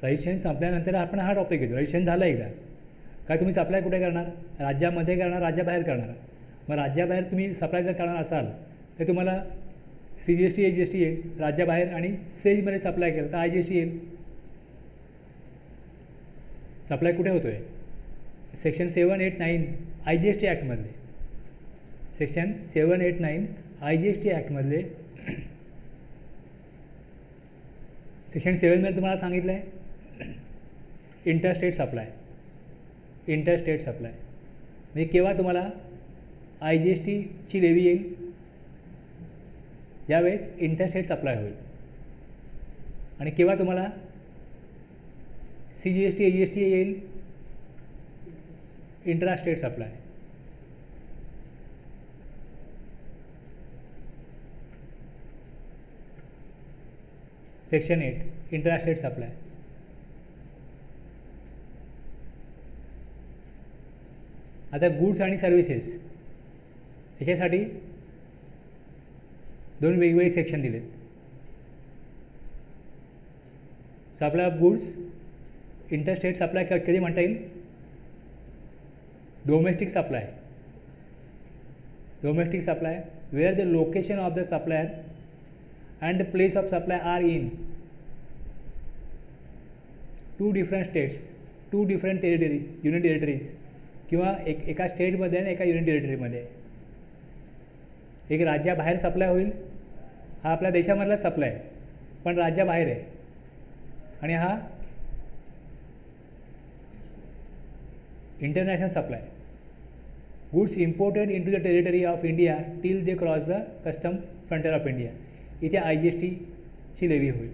Registration संपल्यानंतर आपण हा टॉपिक घेतो. रजिस्ट्रेशन झालं एकदा काय तुम्ही सप्लाय कुठे करणार? राज्यामध्ये करणार, राज्याबाहेर करणार. मग राज्याबाहेर तुम्ही सप्लाय जर करणार असाल तर तुम्हाला CGST AGST येईल राज्याबाहेर, आणि सेजमध्ये सप्लाय केलं तर IGST येईल. सप्लाय कुठे होतो आहे? सेक्शन 789 IGST ॲक्टमधले, सेक्शन 789 IGST ॲक्टमधले सेक्शन 7मध्ये तुम्हाला सांगितलं आहे इंटरस्टेट सप्लाय. इंटरस्टेट सप्लाय म्हणजे केव्हा तुम्हाला IGSTची लेवी येईल? यावेळेस इंटरस्टेट सप्लाय होईल. आणि केव्हा तुम्हाला CGST AGST येईल? Intrastate supply. Section 8 intrastate supply. आता गुड्स आणि सर्व्हिसेस याच्यासाठी दोन वेगवेगळे सेक्शन दिलेत. Supply of goods interstate supply कधी म्हणता येईल? Domestic supply. Domestic supply where the location of the supplier and the place of supply are in two different states, two different territory, union territories, किंवा एका स्टेटमध्ये आणि एका union टेरिटरीमध्ये. एक राज्याबाहेर सप्लाय होईल, हा आपल्या देशामधला सप्लाय पण राज्याबाहेर आहे, आणि हा international supply. Goods imported into the territory of India till they cross the custom frontier of India. इथे IGSTची लेवी होईल.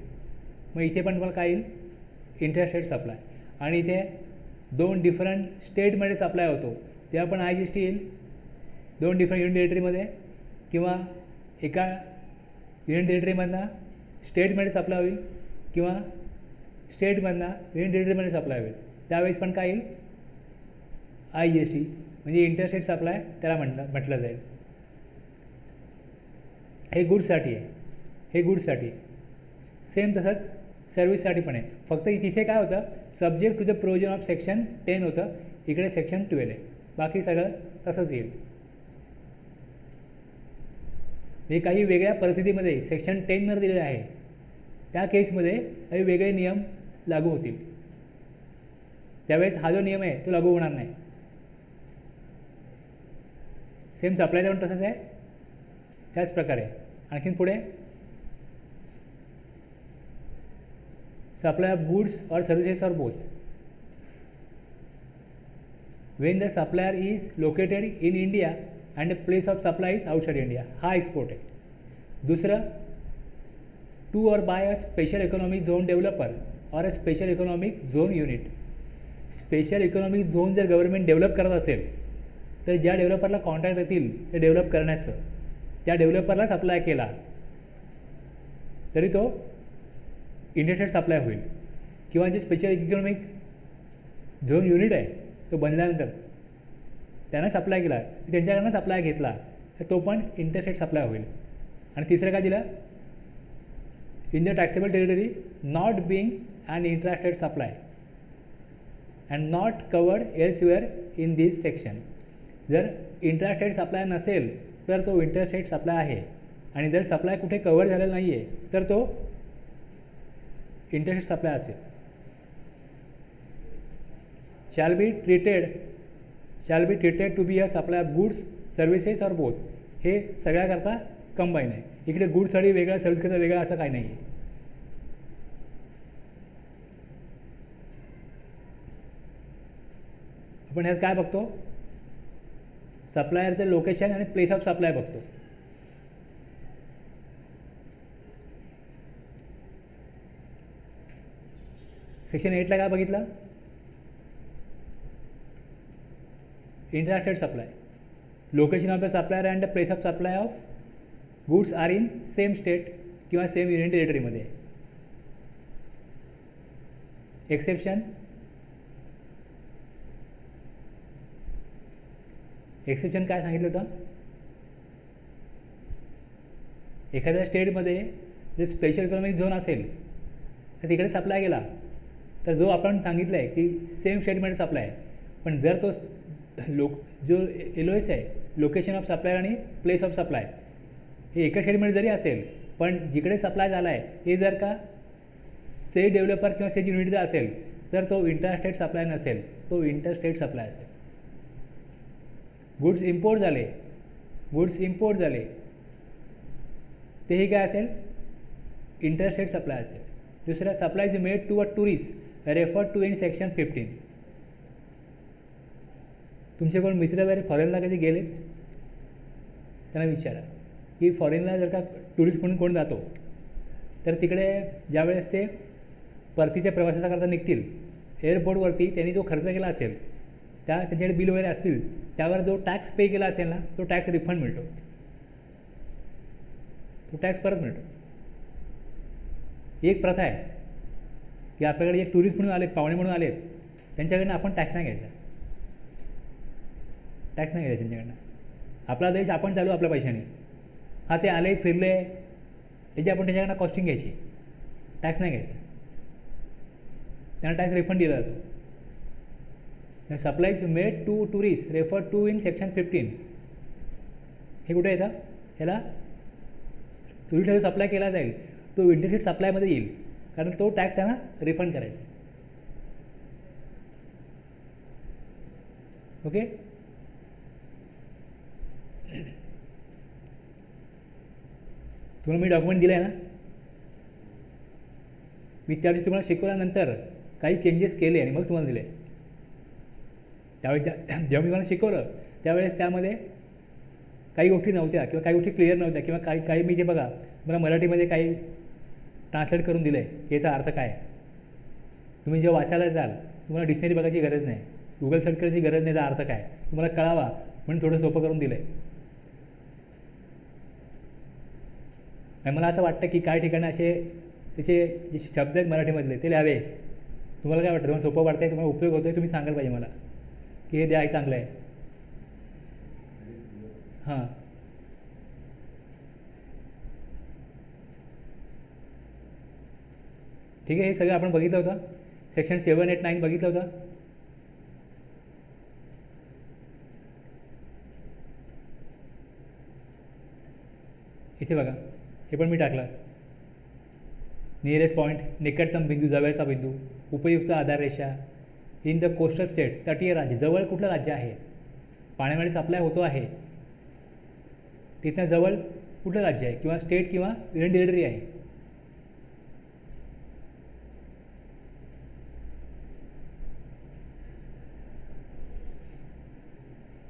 मग इथे पण तुम्हाला काय येईल? Interstate supply. आणि इथे दोन डिफरंट स्टेटमध्ये सप्लाय होतो तेव्हा पण IGST येईल. दोन डिफरंट युनियन टेरिटरीमध्ये किंवा एका युनियन टेरिटरीमधनं स्टेटमध्ये सप्लाय होईल किंवा स्टेटमधनं युनियन टेरिटरीमध्ये सप्लाय होईल, त्यावेळेस पण काय येईल? IGST म्हणजे इंटरस्टेट सप्लाय त्याला म्हटलं जाईल. हे गुड्ससाठी आहे, हे गुड्ससाठी. सेम तसंच सर्व्हिससाठी पण आहे. फक्त तिथे काय होतं? Subject to the provision of section 10 होतं, इकडे सेक्शन 12 आहे. बाकी सगळं तसंच येईल. हे काही वेगळ्या परिस्थितीमध्ये सेक्शन 10 दिलेलं आहे त्या केसमध्ये काही वेगळे नियम लागू होतील. त्यावेळेस हा जो नियम आहे तो लागू होणार नाही. सेम सप्लायचं पण तसंच आहे. त्याच प्रकारे आणखीन पुढे supply of goods or services or both. When the supplier is located in India and place of supply is outside India, हा एक्सपोर्ट आहे. दुसरं to or by a special economic zone developer or a special economic zone unit. Special economic zone जर government develop करत असेल तर ज्या डेव्हलपरला contract येतील ते डेव्हलप करण्याचं, त्या डेव्हलपरला सप्लाय केला तरी तो इंटरस्टेट सप्लाय होईल. किंवा जे स्पेशल इकॉनॉमिक झोन युनिट आहे तो बनल्यानंतर त्यांना सप्लाय केला, त्यांच्याकडनं सप्लाय घेतला तर तो पण इंटरस्टेट सप्लाय होईल. आणि तिसरं काय दिलं? In the taxable territory not being and intrastate supply and not covered elsewhere in this section. जर इंट्रास्टेट सप्लाय नसेल तर तो इंटरस्टेट सप्लाय आहे, आणि जर सप्लाय कुठे कवर झालेला नाही आहे तर तो इंटरस्टेट सप्लाय असेल. Shall be treated to be a supply of goods services or both. हे सगळ्याकरता कंबाईन आहे. इकडे गुड्ससाठी वेगळा, सर्व्हिसकरता वेगळा असं काही नाही आहे. आपण ह्यात काय बघतो? सप्लायरचं लोकेशन आणि प्लेस ऑफ सप्लाय बघतो. सेक्शन 8ला काय बघितलं? Intrastate supply. Location of the supplier and the place of supply of goods are in same state किंवा सेम युनियन टेरिटरीमध्ये. एक्सेप्शन काय सांगितलं होतं? एखाद्या स्टेटमध्ये जे स्पेशल इकॉनॉमिक झोन असेल तर तिकडे सप्लाय गेला तर जो आपण सांगितलं आहे की सेम स्टेटमेंट सप्लाय आहे, पण जर तो जो LOS आहे, लोकेशन ऑफ सप्लायर आणि प्लेस ऑफ सप्लाय, हे एकच स्टेटमेंट जरी असेल, पण जिकडे सप्लाय झाला आहे हे जर का सेज डेव्हलपर किंवा सेज युनिटचा असेल तर तो इंटरस्टेट सप्लाय नसेल, तो इंटरस्टेट सप्लाय असेल. गुड्स इम्पोर्ट झाले तेही काय असेल, इंटरस्टेट सप्लाय असेल. दुसरा, supply is made to a tourist refer to in section 15. तुमचे कोण मित्र वगैरे फॉरेनला कधी गेलेत त्यांना विचारा की फॉरेनला जर का टुरिस्ट म्हणून कोण जातो तर तिकडे ज्यावेळेस ते परतीच्या प्रवासाकरता निघतील एअरपोर्टवरती त्यांनी जो खर्च केला असेल त्यांच्याकडे बिल वगैरे असतील त्यावर जो टॅक्स पे केला असेल ना, तो टॅक्स रिफंड मिळतो, तो टॅक्स परत मिळतो. एक प्रथा आहे की आपल्याकडे एक टुरिस्ट म्हणून आलेत, पाहुणे म्हणून आलेत, त्यांच्याकडनं आपण टॅक्स नाही घ्यायचा त्यांच्याकडनं. आपला देश आपण चालू आपल्या पैशाने. हा ते आले फिरले त्याची आपण त्याच्याकडनं कॉस्टिंग घ्यायची, टॅक्स नाही घ्यायचा, त्यांना टॅक्स रिफंड दिला जातो. Supplies made to tourist refer to in section 15 हे कुठे येतं, ह्याला टुरिस्टला जो सप्लाय केला जाईल तो इंटरस्टेट सप्लायमध्ये येईल, कारण तो टॅक्स त्यांना रिफंड करायचा. ओके, तुम्हाला मी डॉक्युमेंट दिलं आहे ना, मी त्यावेळी तुम्हाला शिकवल्यानंतर काही चेंजेस केले आणि मग तुम्हाला दिले. त्यावेळी जेव्हा मी मला शिकवलं त्यावेळेस त्यामध्ये काही गोष्टी नव्हत्या किंवा काही गोष्टी क्लिअर नव्हत्या किंवा काही मी जे बघा मला मराठीमध्ये काही ट्रान्सलेट करून दिलं आहे की याचा अर्थ काय. तुम्ही जेव्हा वाचायला जाल तुम्हाला डिक्शनरी बघायची गरज नाही, गुगल सर्च करायची गरज नाही, त्याचा अर्थ काय तुम्हाला कळावा म्हणून थोडं सोपं करून दिलं आहे. आणि मला असं वाटतं की काही ठिकाणी असे त्याचे जे शब्द आहेत मराठीमधले ते लिहावे. तुम्हाला काय वाटतं, तुम्हाला सोपं वाटतं आहे, तुम्हाला उपयोग होतो आहे, तुम्ही सांगायला पाहिजे मला की हे द्या चांगलं आहे. हां, ठीक आहे, हे सगळं आपण बघितलं होतं. सेक्शन 7, 8, 9 बघितलं होतं. इथे बघा, हे पण मी टाकलं. नियरेस्ट पॉईंट, निकटतम बिंदू, जवळचा बिंदू, उपयुक्त आधाररेषा इन द कोस्टल स्टेट, तटीय राज्य, जवळ कुठलं राज्य आहे, पाण्यामध्ये सप्लाय होतो आहे तिथं जवळ कुठलं राज्य आहे किंवा स्टेट किंवा युनियन टेरिटरी आहे.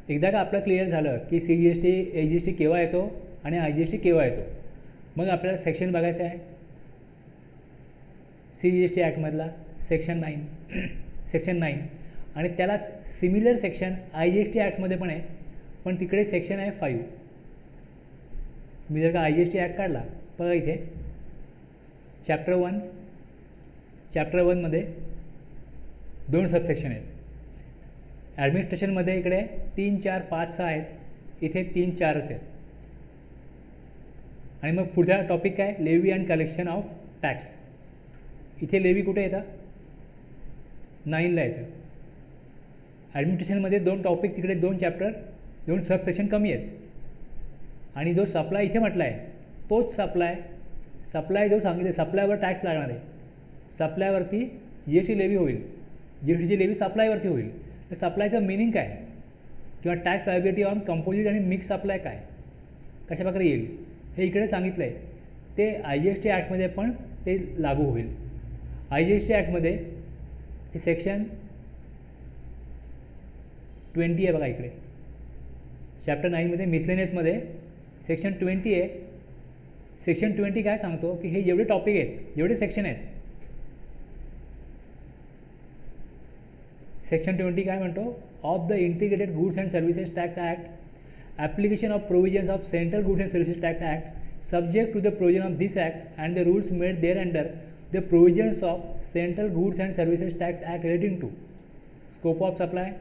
एकदा का आपलं क्लिअर झालं की CGST AGST केव्हा येतो आणि IGST केव्हा येतो, मग आपल्याला सेक्शन बघायचं आहे CGST ॲक्टमधला सेक्शन 9 आणि त्यालाच सिमिलर सेक्शन IGST ॲक्टमध्ये पण आहे, पण तिकडे सेक्शन आहे 5. तुम्ही जर का IGST ॲक्ट काढला बघा इथे चॅप्टर 1मध्ये 2 सबसेक्शन आहेत. ॲडमिनिस्ट्रेशनमध्ये इकडे 3, 4, 5, 6 आहेत, इथे 3, 4च आहेत. आणि मग पुढचा टॉपिक काय, levy and collection of tax. इथे लेवी कुठे येतं, 9ला येतं. ॲडमिनिस्ट्रेशनमध्ये 2 टॉपिक, तिकडे 2 चॅप्टर, 2 सबसेक्शन कमी आहेत. आणि जो सप्लाय इथे म्हटला आहे तोच सप्लाय जो सांगितलं सप्लायवर टॅक्स लागणार आहे, सप्लायवरती GST लेवी होईल, GSTची लेवी सप्लायवरती होईल. तर सप्लायचं मिनिंग काय किंवा टॅक्स लायबिलिटी ऑन कंपोजिट आणि मिक्स सप्लाय काय, कशा प्रकारे येईल हे इकडे सांगितलं आहे. ते IGST ॲक्टमध्ये पण ते लागू होईल. IGST ॲक्टमध्ये ते सेक्शन 20 आहे बघा इकडे चॅप्टर 9मध्ये मिसलेनियसमध्ये सेक्शन 20 आहे. सेक्शन 20 काय सांगतो की हे जेवढे टॉपिक आहेत, जेवढे सेक्शन आहेत, सेक्शन 20 काय म्हणतो, of the integrated goods and services tax act, application of provisions of central goods and services tax act, subject to the provision of this act and the rules made thereunder, the provisions of Central Goods and Services Tax Act relating to scope of supply,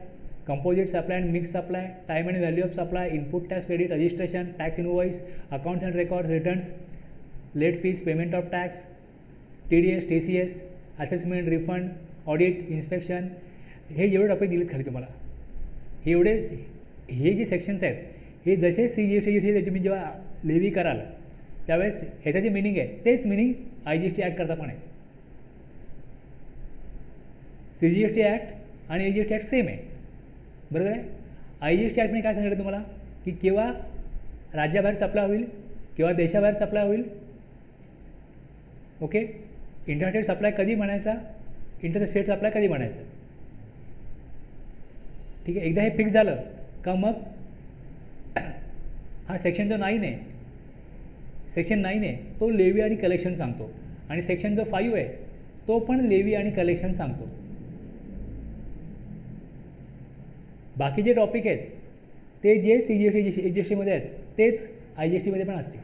composite supply and mixed supply, time and value of supply, input tax credit, registration, tax invoice, accounts and records, returns, late fees, payment of tax, TDS, TCS, assessment, refund, audit, inspection, हे जेवढे topic दिलेत खाली तुम्हाला, हे जे sections आहेत हे जसे CGST तुम्ही जेव्हा लेवी कराल त्यावेळेस ह्याचं जे मिनिंग आहे तेच मिनिंग IGST ॲक्ट करता पण आहे. CGST ॲक्ट आणि IGST ॲक्ट सेम आहे, बरोबर आहे. IGST ॲक्टने काय सांगितलं तुम्हाला की केव्हा राज्याबाहेर सप्लाय होईल, केव्हा देशाबाहेर सप्लाय होईल. ओके, इंटरस्टेट सप्लाय कधी म्हणायचा, इंटरस्टेट सप्लाय कधी म्हणायचं. ठीक आहे, एकदा हे फिक्स झालं का मग हा सेक्शन जो 9 आहे, सेक्शन 9 आहे तो लेवी आणि कलेक्शन सांगतो, आणि सेक्शन जो 5 आहे तो पण लेवी आणि कलेक्शन सांगतो. बाकी जे टॉपिक आहेत ते जे CGST मध्ये आहेत तेच IGST मध्ये पण असतील,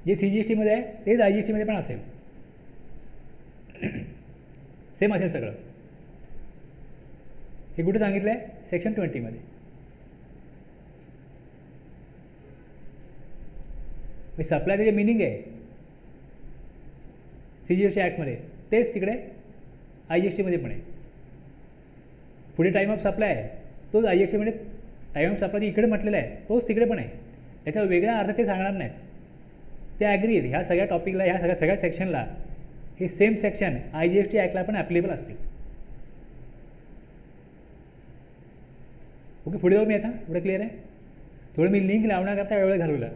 जे CGST मध्ये आहे तेच IGST मध्ये पण असेल, सेम असेल सगळं. हे कुठे सांगितलं आहे, सेक्शन 20 मध्ये. सप्लायचं जे मिनिंग आहे CGST ॲक्टमध्ये तेच तिकडे IGST मध्ये पण आहे. पुढे टाईम ऑफ सप्लाय आहे तोच IGST मध्ये, टाईम ऑफ सप्लाय इकडे म्हटलेला आहे तोच तिकडे पण आहे. याचा वेगळा अर्थ ते सांगणार नाहीत, ते ॲग्री आहेत ह्या सगळ्या टॉपिकला, ह्या सगळ्या सेक्शनला हे सेम सेक्शन IGST ॲक्टला पण ॲप्लिकेबल असतील. ओके, पुढे जाऊ मी आता, एवढं क्लिअर आहे. थोडं मी लिंक लावण्याकरता वेळ घालवला.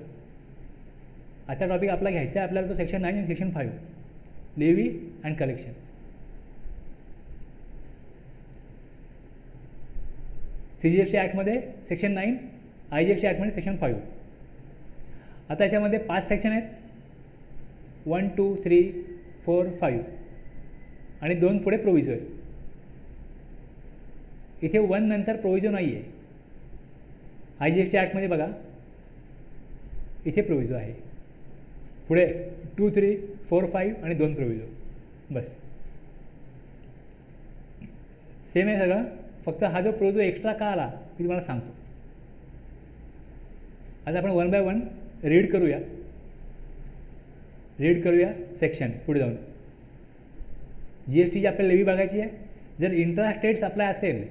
आता टॉपिक आपला घ्यायचा आहे आपल्याला तो सेक्शन 9 आणि section 5, levy and collection. CGST ॲक्टमध्ये सेक्शन 9, IGST ॲक्टमध्ये सेक्शन 5. आता याच्यामध्ये 5 सेक्शन आहेत, 1, 2, 3, 4, 5 आणि 2 पुढे प्रोविजो आहेत. इथे 1 नंतर प्रोविजो नाही आहे. IGST ॲक्टमध्ये बघा इथे प्रोविजो आहे, पुढे 2, 3, 4, 5 आणि 2 प्रोविजो, बस सेम आहे सगळं. फक्त हा जो प्रोविजो एक्स्ट्रा का आला मी तुम्हाला सांगतो. आता आपण 1 बाय 1 रीड करूया सेक्शन पुढे जाऊन. GSTची आपल्याला लेवी बघायची आहे. जर इंट्रास्टेट सप्लाय असेल,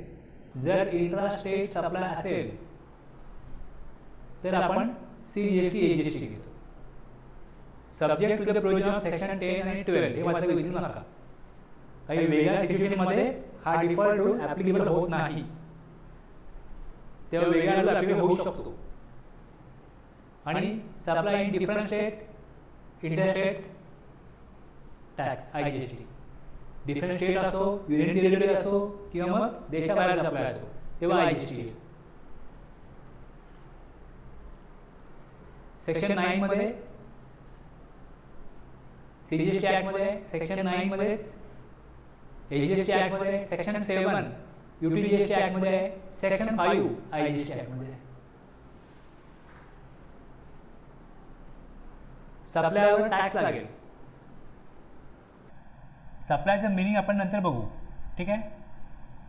तर आपण CGST AGST घेतो, subject to the provision of section 10 आणि 12. हे मात्र विसरू नका. काही वेगळ्या सिच्युएशनमध्ये हा डिफॉल्ट रूल ॲप्लिकेबल होत नाही, तेव्हा वेगळा रूल ॲप्लिकेबल होऊ शकतो. आणि supply in different state, interstate tax IGST, different state असो, युनियन टेरिटरी असो किंवा मग देशाबाहेर सप्लाय असो, तेव्हा IGST. सेक्शन 9 मध्ये CGST ॲक्टमध्ये, सेक्शन 9 मध्ये AGST ॲक्टमध्ये, सेक्शन 7 UTGST ॲक्टमध्ये आहे, सेक्शन 5 IGST ॲक्टमध्ये आहे. सप्लायवर टॅक्स लागेल. सप्लायचं मिनिंग आपण नंतर बघू, ठीक आहे.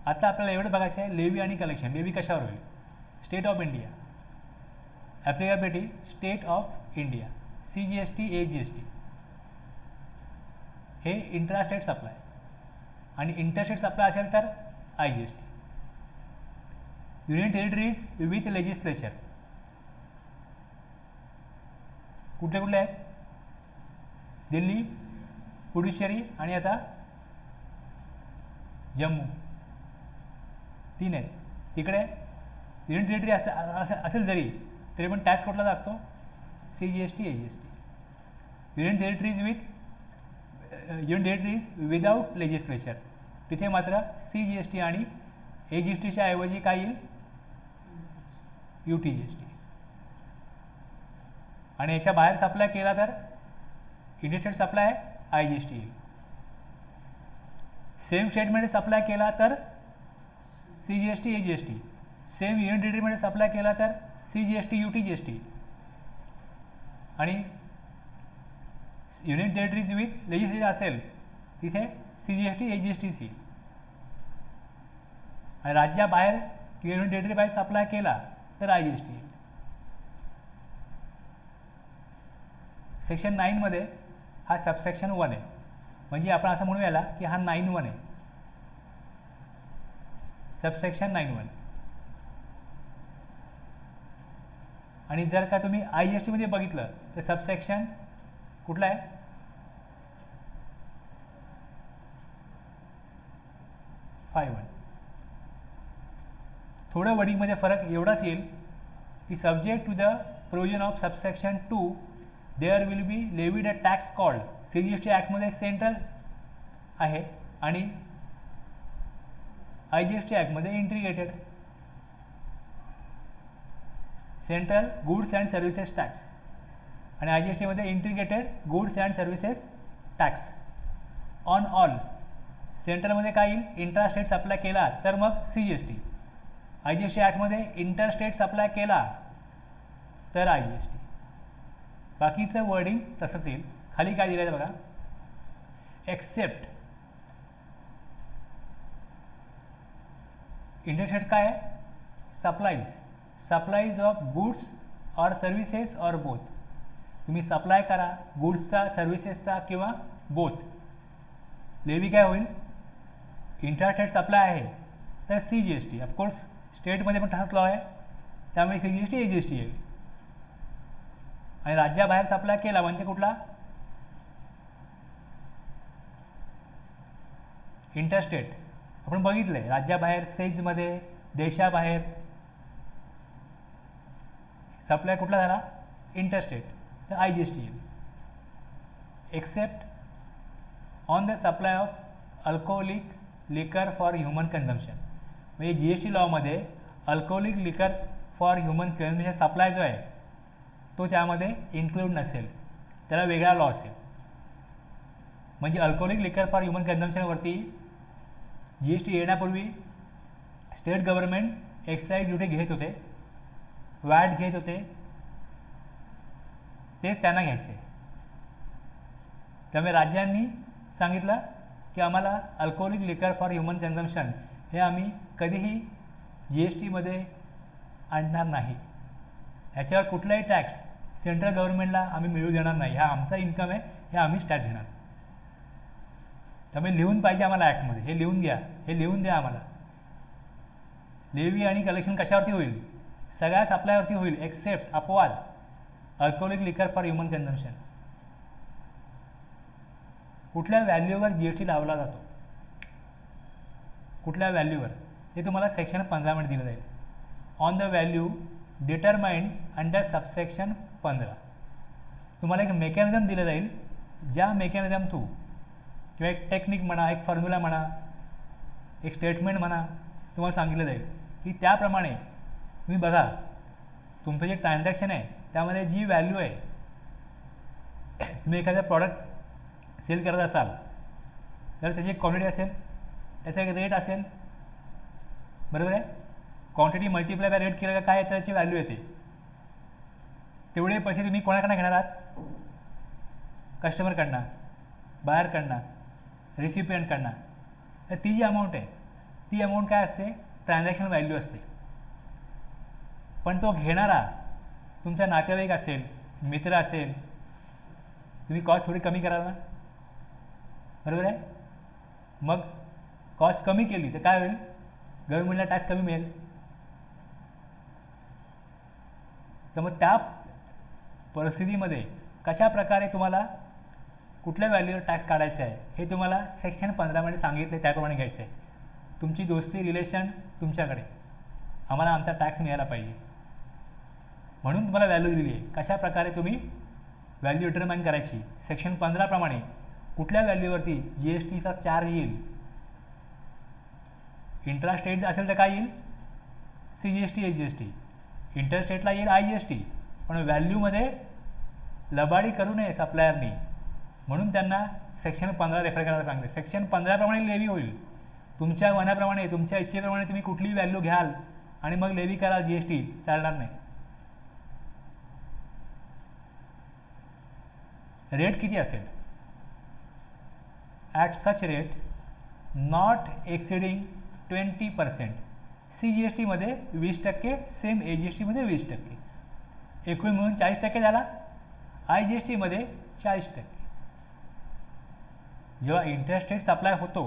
आता आपल्याला एवढं बघायचं आहे लेवी आणि कलेक्शन. लेवी कशावर होईल, state of India, applicability state of India, CGST AGST हे इंट्रास्टेट सप्लाय, आणि इंटरस्टेट सप्लाय असेल तर IGST. Union territories with legislature कुठले कुठले आहेत, दिल्ली, पुडुचेरी आणि आता जम्मू, 3 आहेत. तिकडे युनियन टेरिटरी असेल जरी तरी पण टॅक्स कुठला लागतो, CGST AGST. Union territories without legislature तिथे मात्र CGST आणि AGSTच्या ऐवजी काय येईल, UTGST. आणि याच्या बाहेर सप्लाय केला तर इंटरस्टेट सप्लाय IGST येईल. सेम स्टेटमध्ये सप्लाय केला तर CGST AGST, सेम युनियन टेरिटरीमध्ये सप्लाय केला तर CGST UTGST, आणि युनियन टेरिटरीज विथ लेजिस्लेचर असेल तिथे CGST AGST. आणि राज्याबाहेर किंवा युनियन टेरिटरी बाहेर सप्लाय केला तर IGST. सेक्शन 9 मध्ये हा सबसेक्शन 1 आहे, म्हणजे आपण असं म्हणूयाला की हा 9(1) आहे. सबसेक्शन 9(1). आणि जर का तुम्ही IGST मध्ये बघितलं तर सबसेक्शन कुठला आहे, 5(1). थोडं वर्डिंगमध्ये फरक एवढाच येईल की subject to the provision of subsection 2 there will be levied a tax called, CGST ॲक्टमध्ये सेंट्रल आहे आणि IGST ॲक्टमध्ये integrated, central goods and services tax आणि IGST मध्ये integrated goods and services tax on all. सेंट्रलमध्ये काय येईल, इंट्रास्टेट सप्लाय केला तर मग CGST, IGST ॲक्टमध्ये इंटरस्टेट सप्लाय केला तर IGST, बाकीचं वर्डिंग तसंच येईल। खाली काय दिलं आहे बघा, एक्सेप्ट इंटरस्टेट काय आहे, supplies of goods or services or both. तुम्ही सप्लाय करा गुड्सचा, सर्व्हिसेसचा किंवा बोथ, लेवी काय होईल, इंटरस्टेट सप्लाय आहे तर CGST। ऑफकोर्स स्टेटमध्ये पण तसाच लॉ आहे, त्यामुळे CGST AGST येईल। आणि राज्याबाहेर सप्लाय केला म्हणजे कुठला, इंटरस्टेट। आपण बघितलं आहे राज्याबाहेर, सेजमध्ये, देशाबाहेर सप्लाय कुठला झाला, इंटरस्टेट, तर IGST येईल। Except on the supply of alcoholic liquor for human consumption, म्हणजे GST लॉमध्ये alcoholic liquor for human consumption supply जो आहे तो त्यामध्ये इन्क्लूड नसेल, त्याला वेगळा लॉ असेल। म्हणजे alcoholic liquor for human कन्झम्पशनवरती GST येण्यापूर्वी स्टेट गव्हर्नमेंट एक्साईज ड्युटी घेत होते, वॅट घेत होते, तेच त्यांना घ्यायचे। त्यामुळे राज्यांनी सांगितलं की आम्हाला alcoholic liquor for human consumption हे आम्ही कधीही GST मध्ये आणणार नाही, ह्याच्यावर कुठलाही टॅक्स सेंट्रल गव्हर्नमेंटला आम्ही मिळू देणार नाही, हा आमचा इन्कम आहे, हे आम्हीच टॅक्स घेणार। त्यामुळे लिहून पाहिजे आम्हाला ॲक्टमध्ये, हे लिहून घ्या, हे लिहून द्या आम्हाला। लेवी आणि कलेक्शन कशावरती होईल, सगळ्या सप्लायवरती होईल एक्सेप्ट अपवाद alcoholic liquor for human consumption. कुठल्या व्हॅल्यूवर GST लावला जातो, कुठल्या व्हॅल्यूवर, हे तुम्हाला सेक्शन 15 मध्ये दिलं जाईल। On the value determined under subsection 15 तुम्हाला एक मेकॅनिझम दिलं जाईल, ज्या मेकॅनिझम थ्रू किंवा एक टेक्निक म्हणा, एक फॉर्म्युला म्हणा, एक स्टेटमेंट म्हणा, तुम्हाला सांगितलं जाईल की त्याप्रमाणे तुम्ही बघा तुमचं जे ट्रान्झॅक्शन आहे त्यामध्ये जी व्हॅल्यू आहे, तुम्ही एखादा प्रॉडक्ट सेल करत असाल तर त्याची एक क्वांटिटी असेल, त्याचा एक रेट असेल, बरोबर आहे। क्वांटिटी मल्टिप्लाय बाय रेट केलं का काय त्याची व्हॅल्यू येते, तेवढे पैसे तुम्ही कोणाकडनं घेणार आहात, कस्टमरकडनं, बायरकडनं, रिसिपियंटकडनं। तर ती जी अमाऊंट आहे ती अमाऊंट काय असते, ट्रान्झॅक्शन व्हॅल्यू असते। पण तो घेणारा तुमचा नातेवाईक असेल, मित्र असेल, तुम्ही कॉस्ट थोडी कमी कराल ना, बरोबर आहे। मग कॉस्ट कमी केली तर काय होईल, गव्हर्नमेंटला टॅक्स कमी मिळेल। तर मग त्या परिस्थितीमध्ये कशा प्रकारे तुम्हाला कुठल्या व्हॅल्यूवर टॅक्स काढायचा आहे हे तुम्हाला सेक्शन 15 मध्ये सांगितले, त्याप्रमाणे घ्यायचं आहे। तुमची दोस्ती रिलेशन तुमच्याकडे, आम्हाला आमचा टॅक्स मिळायला पाहिजे म्हणून तुम्हाला व्हॅल्यू दिली आहे। कशा प्रकारे तुम्ही व्हॅल्यू डिटरमाइन करायची, सेक्शन 15 प्रमाणे कुठल्या व्हॅल्यूवरती GSTचा चार्ज येईल, इंट्रास्टेट असेल तर काय येईल, CGST AGST, इंटरस्टेटला येईल IGST, पण व्हॅल्यूमध्ये लबाडी करू नये सप्लायरनी, म्हणून त्यांना सेक्शन 15 रेफर करायला सांगले। सेक्शन 15 प्रमाणे लेवी होईल, तुमच्या मनाप्रमाणे, तुमच्या इच्छेप्रमाणे तुम्ही कुठलीही व्हॅल्यू घ्याल आणि मग लेवी कराल GST, चालणार नाही। रेट किती असेल, at such rate not exceeding 20%, CGST मध्ये 20%, सेम AGST मध्ये 20%, एकूण मिळून 40% झाला, IGST मध्ये 40%। जेव्हा इंटरस्टेट सप्लाय होतो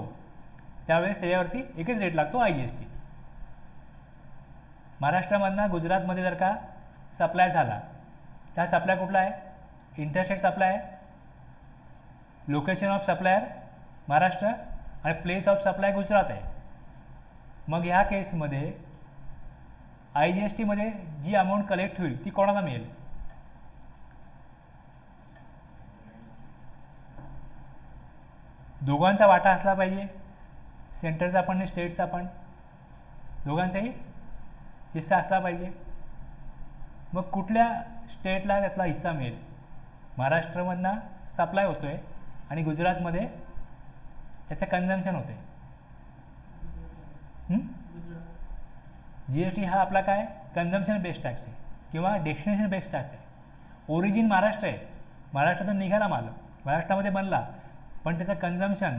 त्यावेळेस त्याच्यावरती एकच रेट लागतो IGST, महाराष्ट्रामधनं गुजरातमध्ये जर का सप्लाय झाला, त्या सप्लाय कुठला आहे? इंटरस्टेट सप्लाय आहे. लोकेशन ऑफ सप्लायर महाराष्ट्र आणि प्लेस ऑफ सप्लाय गुजरात आहे. मग ह्या केसमध्ये IGSTमध्ये जी अमाऊंट कलेक्ट होईल ती कोणाला मिळेल? दोघांचा वाटा असला पाहिजे, सेंटरचा पण आणि स्टेटचा पण, दोघांचाही हिस्सा असला पाहिजे. मग कुठल्या स्टेटला त्यातला हिस्सा मिळेल? महाराष्ट्रामधनं सप्लाय होतो आहे आणि गुजरातमध्ये त्याचं कन्झम्पशन होते. GST हा आपला काय? कन्झम्पशन बेस्ड टॅक्स आहे किंवा डेस्टिनेशन बेस्ड टॅक्स आहे. ओरिजिन महाराष्ट्र आहे, महाराष्ट्रातून निघाला माल, महाराष्ट्रामध्ये बनला, पण त्याचं कन्झम्पशन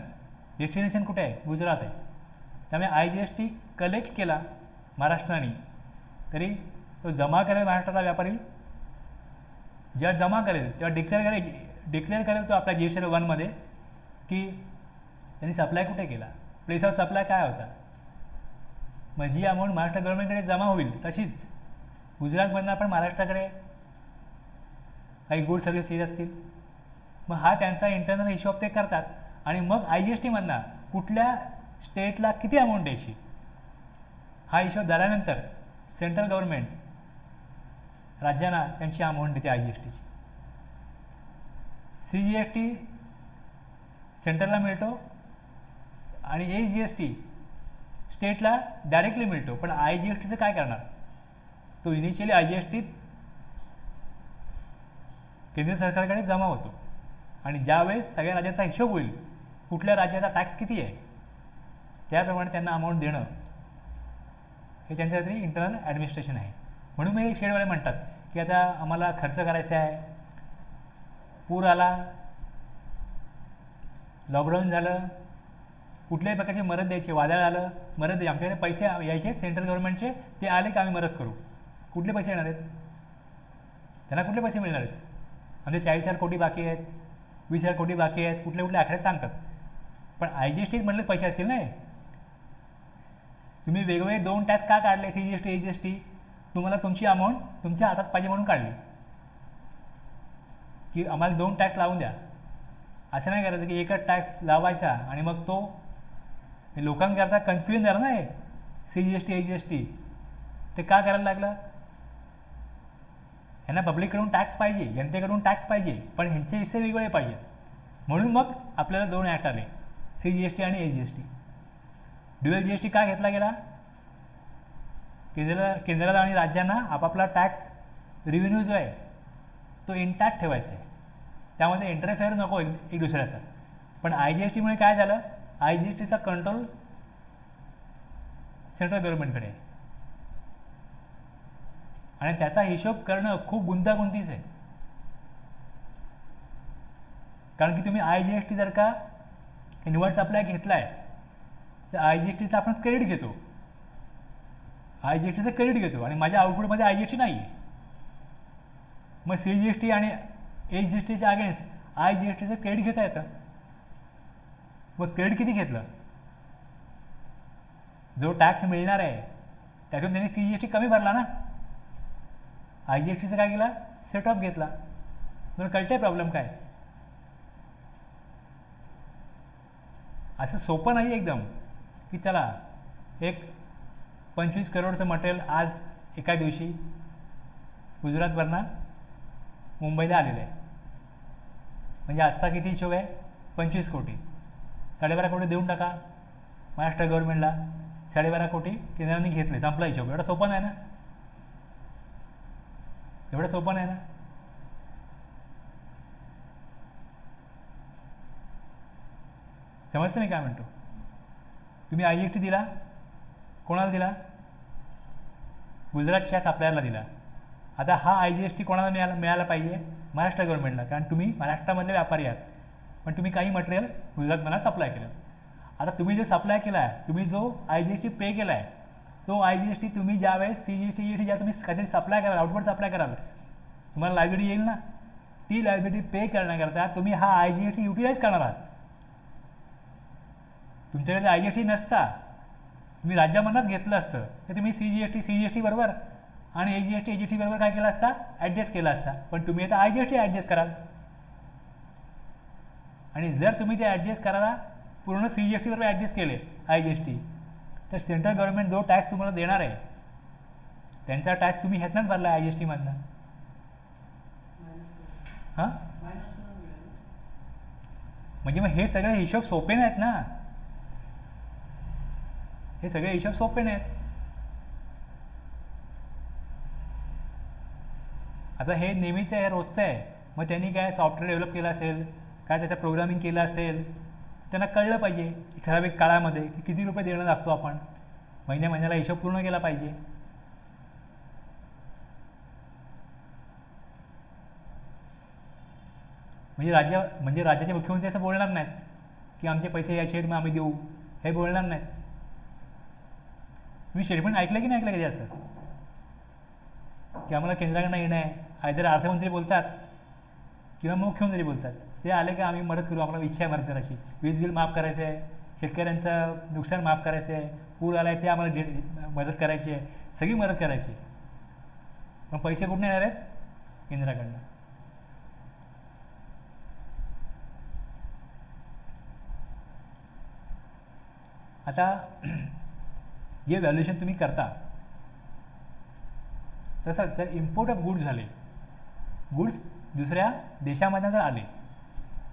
डेस्टिनेशन कुठे आहे? गुजरात आहे. त्यामुळे IGST कलेक्ट केला महाराष्ट्राने तरी तो जमा करेल महाराष्ट्रातला व्यापारी, जेव्हा जमा करेल तेव्हा डिक्लेअर करेल तो आपल्या GST 1मध्ये की त्यांनी सप्लाय कुठे केला, प्लेस ऑफ सप्लाय काय होता. मग जी अमाऊंट महाराष्ट्र गव्हर्नमेंटकडे जमा होईल तशीच गुजरातमधनं पण महाराष्ट्राकडे काही गुड सर्व्हिस येत असतील. मग हा त्यांचा इंटरनल हिशोब ते करतात आणि मग IGSTमधनं कुठल्या स्टेटला किती अमाऊंट द्यायची हा हिशोब झाल्यानंतर सेंट्रल गव्हर्नमेंट राज्यांना त्यांची अमाऊंट देते IGSTची. CGST सेंट्रलला मिळतो आणि SGST स्टेटला डायरेक्टली मिळतो. पण IGSTचं काय करणार? तो इनिशियली IGST केंद्र सरकारकडे जमा होतो आणि ज्यावेळेस सगळ्या राज्याचा हिशोब होईल कुठल्या राज्याचा टॅक्स किती आहे त्याप्रमाणे त्यांना अमाऊंट देणं हे त्यांच्यासाठी इंटरनल ॲडमिनिस्ट्रेशन आहे. म्हणून मी शेडवाले म्हणतात की आता आम्हाला खर्च करायचा आहे, पूर आला, लॉकडाऊन झालं, कुठल्याही प्रकारची मदत द्यायची, वादळ आलं मदत द्यायची, आमच्याकडे पैसे यायचे सेंट्रल गव्हर्नमेंटचे, ते आले की आम्ही मदत करू. कुठले पैसे येणार आहेत? त्यांना कुठले पैसे मिळणार आहेत? आमचे 40,000 कोटी बाकी आहेत, 20,000 कोटी बाकी आहेत, कुठले कुठले आकडे सांगतात. पण IGST म्हटले पैसे असतील नाही. तुम्ही वेगवेगळे 2 टॅक्स का काढले? CGST SGST तुम्हाला तुमची अमाऊंट तुमच्या हातात पाहिजे म्हणून काढली की आम्हाला 2 टॅक्स लावून द्या. असं नाही करायचं की एकच टॅक्स लावायचा आणि मग तो लोकांकरता कन्फ्युजन झालं नाही. CGST SGST ते का करायला लागलं? ह्यांना पब्लिककडून टॅक्स पाहिजे, जनतेकडून टॅक्स पाहिजे, पण ह्यांचे हिस्से वेगवेगळे पाहिजेत. म्हणून मग आपल्याला 2 ॲक्ट आले, CGST आणि SGST. ड्युअल GST का घेतला गेला? केंद्राला आणि राज्यांना आपापला टॅक्स रिव्हेन्यू जो आहे तो इंटॅक्ट ठेवायचा आहे, त्यामध्ये इंटरफेअर नको एक दुसऱ्याचा. पण IGSTमुळे काय झालं? IGSTचा कंट्रोल सेंट्रल गव्हर्नमेंटकडे आहे आणि त्याचा हिशोब करणं खूप गुंतागुंतीच आहे. कारण की तुम्ही IGST जर का इनवर्ड सप्लाय घेतला आहे तर IGSTचं आपण क्रेडिट घेतो, IGSTचं क्रेडिट घेतो आणि माझ्या आउटपुटमध्ये IGST नाही आहे. मग CGST आणि SGSTच्या अगेन्स्ट IGSTचं क्रेडिट घेता येतं. मग क्रेडिट किती घेतलं? जो टॅक्स मिळणार आहे त्यातून त्यांनी CGST कमी भरला ना. IGSTचं काय केलं? सेट ऑफ घेतला. तुम्हाला कळते प्रॉब्लेम काय? असं सोपं नाही एकदम की चला एक 25 करोडचं मटेरियल आज एका दिवशी गुजरातवरनं मुंबईला आलेलं आहे, म्हणजे आजचा किती हिशोब आहे? 25 कोटी. 12.5 कोटी देऊन टाका महाराष्ट्र गव्हर्नमेंटला, 12.5 कोटी केंद्राने घेतले, संपला हिशोब. एवढं सोपं नाही ना, एवढं सोपं नाही ना. समजतं मी काय म्हणतो? तुम्ही IGST दिला, कोणाला दिला? गुजरातच्या सप्लायरला दिला. आता हा IGST कोणाला मिळाला पाहिजे? महाराष्ट्र गव्हर्नमेंटला, कारण तुम्ही महाराष्ट्रामधले व्यापारी आहात, पण तुम्ही काही मटेरियल गुजरातमध्ये सप्लाय केलं. आता तुम्ही जो सप्लाय केला आहे, तुम्ही जो IGST पे केला आहे, तो IGST तुम्ही ज्यावेळेस CGST ज्या तुम्ही काहीतरी सप्लाय कराल, आउटपुट सप्लाय कराल, तुम्हाला लायबिलिटी येईल ना. ती लायबिलिटी पे करण्याकरता तुम्ही हा IGST युटिलाइज करणार आहात. तुमच्याकडे IGST नसता तुम्ही राज्यामधनंच घेतलं असतं तर तुम्ही सी जी एस टी बरोबर आणि ए जी एस टी बरोबर काय केलं असता, ॲडजस्ट केला असता. पण तुम्ही आता IGST ॲडजस्ट कराल, आणि जर तुम्ही ते ॲडजस्ट करायला पूर्ण CGST बरोबर ॲडजस्ट केले IGST, तर सेंट्रल गव्हर्नमेंट जो टॅक्स तुम्हाला देणार आहे त्यांचा टॅक्स तुम्ही ह्यातनंच भरला IGST मधनं. हां, म्हणजे मग हे सगळे हिशोब सोपे नाहीत ना, हे सगळे हिशोब सोपे नाहीत. आता हे नेहमीचं आहे, रोजचं आहे. मग त्यांनी काय सॉफ्टवेअर डेव्हलप केलं असेल, काय त्याचं प्रोग्रामिंग केलं असेल, त्यांना कळलं पाहिजे ठराविक काळामध्ये की किती रुपये देणं लागतो आपण, महिन्याला हिशोब पूर्ण केला पाहिजे. म्हणजे राज्याचे मुख्यमंत्री असं बोलणार नाहीत की आमचे पैसे याचे आहेत मग आम्ही देऊ, हे बोलणार नाहीत. तुम्ही स्टेटमेंट ऐकलं की नाही ऐकलं कधी असं की आम्हाला केंद्राकडनं येणं आहे, आयदर अर्थमंत्री बोलतात किंवा मुख्यमंत्री बोलतात, ते आले का आम्ही मदत करू, आम्हाला इच्छा आहे मदत करायची, वीज बिल माफ करायचं आहे, शेतकऱ्यांचं नुकसान माफ करायचं आहे, पूर आला आहे ते आम्हाला मदत करायची आहे, सगळी मदत करायची. पण पैसे कुठून येणार आहेत, केंद्राकडनं. आता जे व्हॅल्युएशन तुम्ही करता, तसंच जर इम्पोर्ट ऑफ गुड्स झाले, गुड्स दुसऱ्या देशामधनं जर आले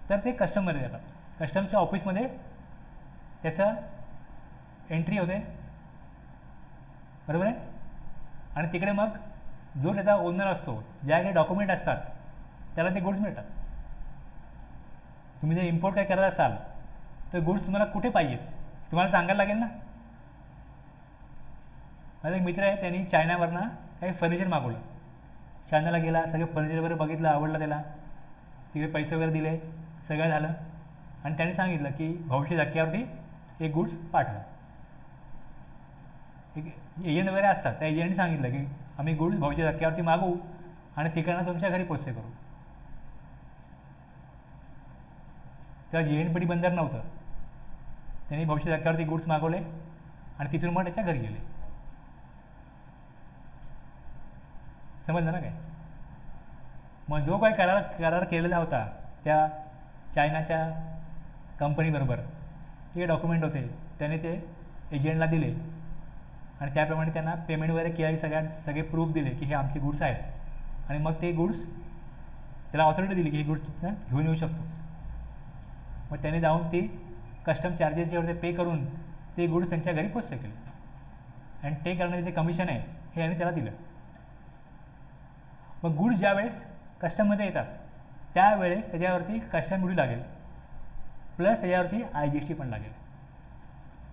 तर ते कस्टममध्ये जातात. कस्टमच्या ऑफिसमध्ये त्याचं एंट्री होते, बरोबर आहे. आणि तिकडे मग जो त्याचा ओनर असतो, ज्याकडे डॉक्युमेंट असतात त्याला ते गुड्स मिळतात. तुम्ही जर इम्पोर्ट काय करत असाल तर गुड्स तुम्हाला कुठे पाहिजेत तुम्हाला सांगायला लागेल ना. माझा एक मित्र आहे, त्यांनी चायनावरनं काही फर्निचर मागवलं, चायनाला गेला, सगळे फर्निचर वगैरे बघितलं, आवडलं त्याला, तिकडे पैसे वगैरे दिले, सगळं झालं, आणि त्यांनी सांगितलं की भविष्य धक्क्यावरती एक गुड्स पाठवा. एक एजंट वगैरे असतात, त्या एजंटने सांगितलं की आम्ही गुड्स भविष्य धक्क्यावरती मागवू आणि तिकडनं तुमच्या घरी पोचते करू. तेव्हा JNPT बंदर नव्हतं, त्यांनी भविष्य धक्क्यावरती गुड्स मागवले आणि तिथून मग त्याच्या घरी गेले. समजलं ना काय. मग जो काही करार केलेला होता त्या चायनाच्या कंपनीबरोबर, हे डॉक्युमेंट होते, त्याने ते एजंटला दिले आणि त्याप्रमाणे त्यांना पेमेंट वगैरे केली, सगळे प्रूफ दिले की हे आमचे गुड्स आहेत, आणि मग ते गुड्स त्याला ऑथॉरिटी दिली की हे गुड्स तिथं घेऊन येऊ शकतोस. मग त्याने जाऊन ती कस्टम चार्जेस जे होते पे करून ते गुड्स त्यांच्या घरी पोचते केले, आणि ते करण्याचे जे कमिशन आहे हे याने त्याला दिलं. मग गुड्स ज्यावेळेस कस्टममध्ये येतात त्यावेळेस त्याच्यावरती कस्टम ड्युटी लागेल, प्लस त्याच्यावरती IGST पण लागेल.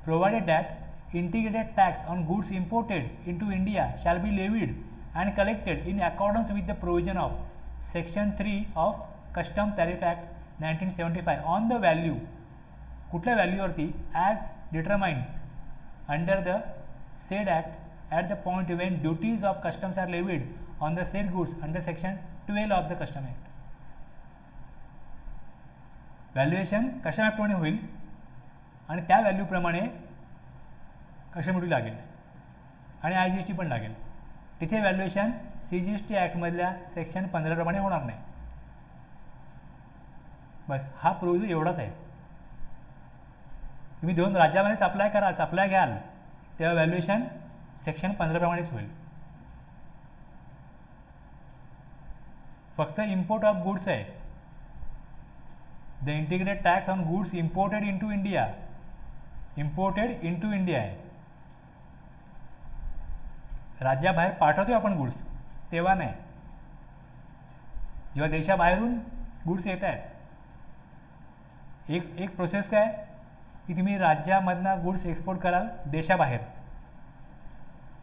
Provided that integrated tax on goods imported into India shall be levied and collected in accordance with the provision of section 3 of custom tariff act 1975 on the value, कुठल्या व्हॅल्यूवरती, as determined under the said act at the point when duties of customs are levied on the said goods under section 12 of the custom act. Valuation custom ॲक्टप्रमाणे होईल आणि त्या व्हॅल्यूप्रमाणे custom duty लागेल आणि IGST पण लागेल. तिथे व्हॅल्युएशन CGST ॲक्टमधल्या सेक्शन 15 प्रमाणे होणार नाही. बस हा प्रोव्हिजन एवढाच आहे. तुम्ही दोन राज्यामध्ये सप्लाय घ्याल तेव्हा व्हॅल्युएशन सेक्शन 15 प्रमाणेच होईल. फक्त इम्पोर्ट ऑफ गुड्स आहे, the integrated tax on goods imported into India आहे. राज्याबाहेर पाठवतो आपण गुड्स तेव्हा नाही, जेव्हा देशाबाहेरून गुड्स येत आहेत. एक प्रोसेस काय की तुम्ही राज्यामधनं गुड्स एक्सपोर्ट कराल देशाबाहेर,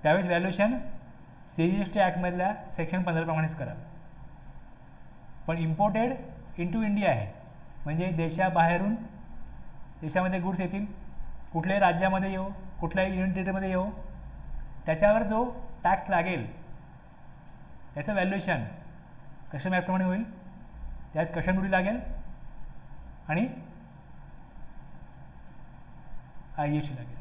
त्यावेळेस व्हॅल्युएशन CGST ॲक्टमधल्या सेक्शन 15 प्रमाणेच कराल. पण इम्पोर्टेड इन टू इंडिया आहे, म्हणजे देशाबाहेरून देशामध्ये गुड्स येतील, कुठल्याही राज्यामध्ये येऊ, कुठल्याही युनियन टेरिटरीमध्ये येऊ, त्याच्यावर जो टॅक्स लागेल त्याचं व्हॅल्युएशन कस्टम ॲक्टप्रमाणे होईल. त्यात कस्टम ड्युटी लागेल आणि IGST लागेल.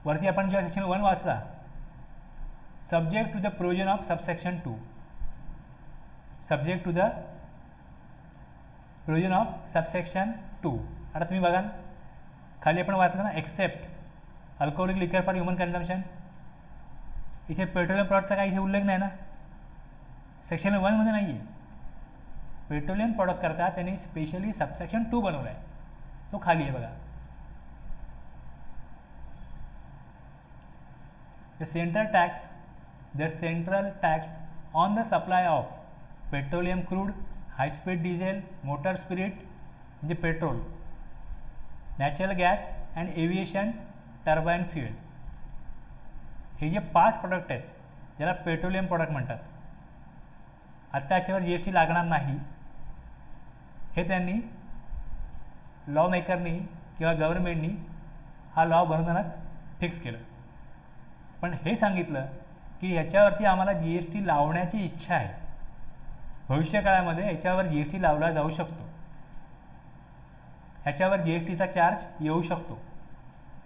वरती आपण जेव्हा सेक्शन 1 वाचला, subject to the provision of subsection 2, subject to the provision of subsection 2. आता तुम्ही बघाल खाली आपण वाचलं ना, except alcoholic liquor for human consumption. इथे पेट्रोलियम प्रॉडक्टचा काही इथे उल्लेख नाही ना, सेक्शन 1मध्ये नाही आहे. पेट्रोलियम प्रॉडक्ट करता त्यांनी स्पेशली सबसेक्शन 2 बनवला आहे, तो खाली आहे बघा. The central tax on the supply of petroleum crude, high speed diesel, motor spirit म्हणजे petrol, natural gas and aviation turbine fuel, हे जे 5 प्रोडक्ट आहेत ज्याला पेट्रोलियम प्रॉडक्ट म्हणतात, आत्ता याच्यावर GST लागणार नाही, हे त्यांनी लॉ मेकरनी किंवा गव्हर्नमेंटनी हा लॉ बनवताना फिक्स केलं. पण हे सांगितलं की ह्याच्यावरती आम्हाला GST लावण्याची इच्छा आहे, भविष्यकाळामध्ये याच्यावर GST लावला जाऊ शकतो, ह्याच्यावर GSTचा चार्ज येऊ शकतो.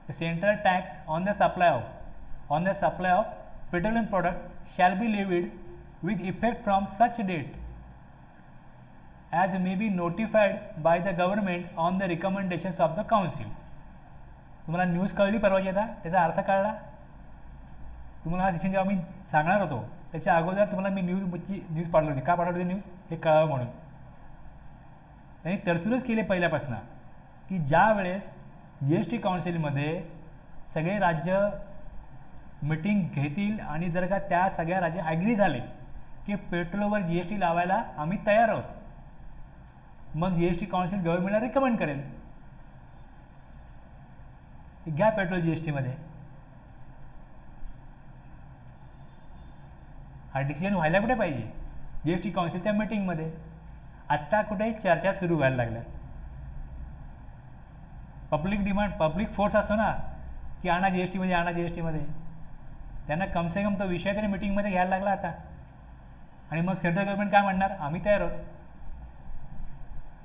Central tax on the supply of petroleum product shall be levied with effect from such date as may be notified by the government on the recommendations of the council. तुम्हाला news कळली परवाची, आता त्याचा अर्थ कळला. तुम्हाला हा सेक्शन जेव्हा मी सांगणार होतो त्याच्या अगोदर तुम्हाला मी न्यूज पाठवली होती. का पाठवली होती न्यूज? हे कळावं म्हणून. त्यांनी तरतूदच केले पहिल्यापासून की ज्या वेळेस GST काउन्सिलमध्ये सगळे राज्य मीटिंग घेतील आणि जर का त्या सगळ्या राज्य ॲग्री झाले की पेट्रोलवर GST लावायला आम्ही तयार आहोत, मग GST काउन्सिल गव्हर्नमेंटला रिकमेंड करेल घ्या पेट्रोल GSTमध्ये. हा डिसिजन व्हायला कुठे पाहिजे? GST काउन्सिलच्या मीटिंगमध्ये. आत्ता कुठे चर्चा सुरू व्हायला लागल्या. पब्लिक फोर्स असतो ना की आणा GSTमध्ये, त्यांना कमसे कम तो विषय तरी मीटिंगमध्ये घ्यायला लागला आता. आणि मग सेंट्रल गव्हर्नमेंट काय म्हणणार? आम्ही तयार आहोत.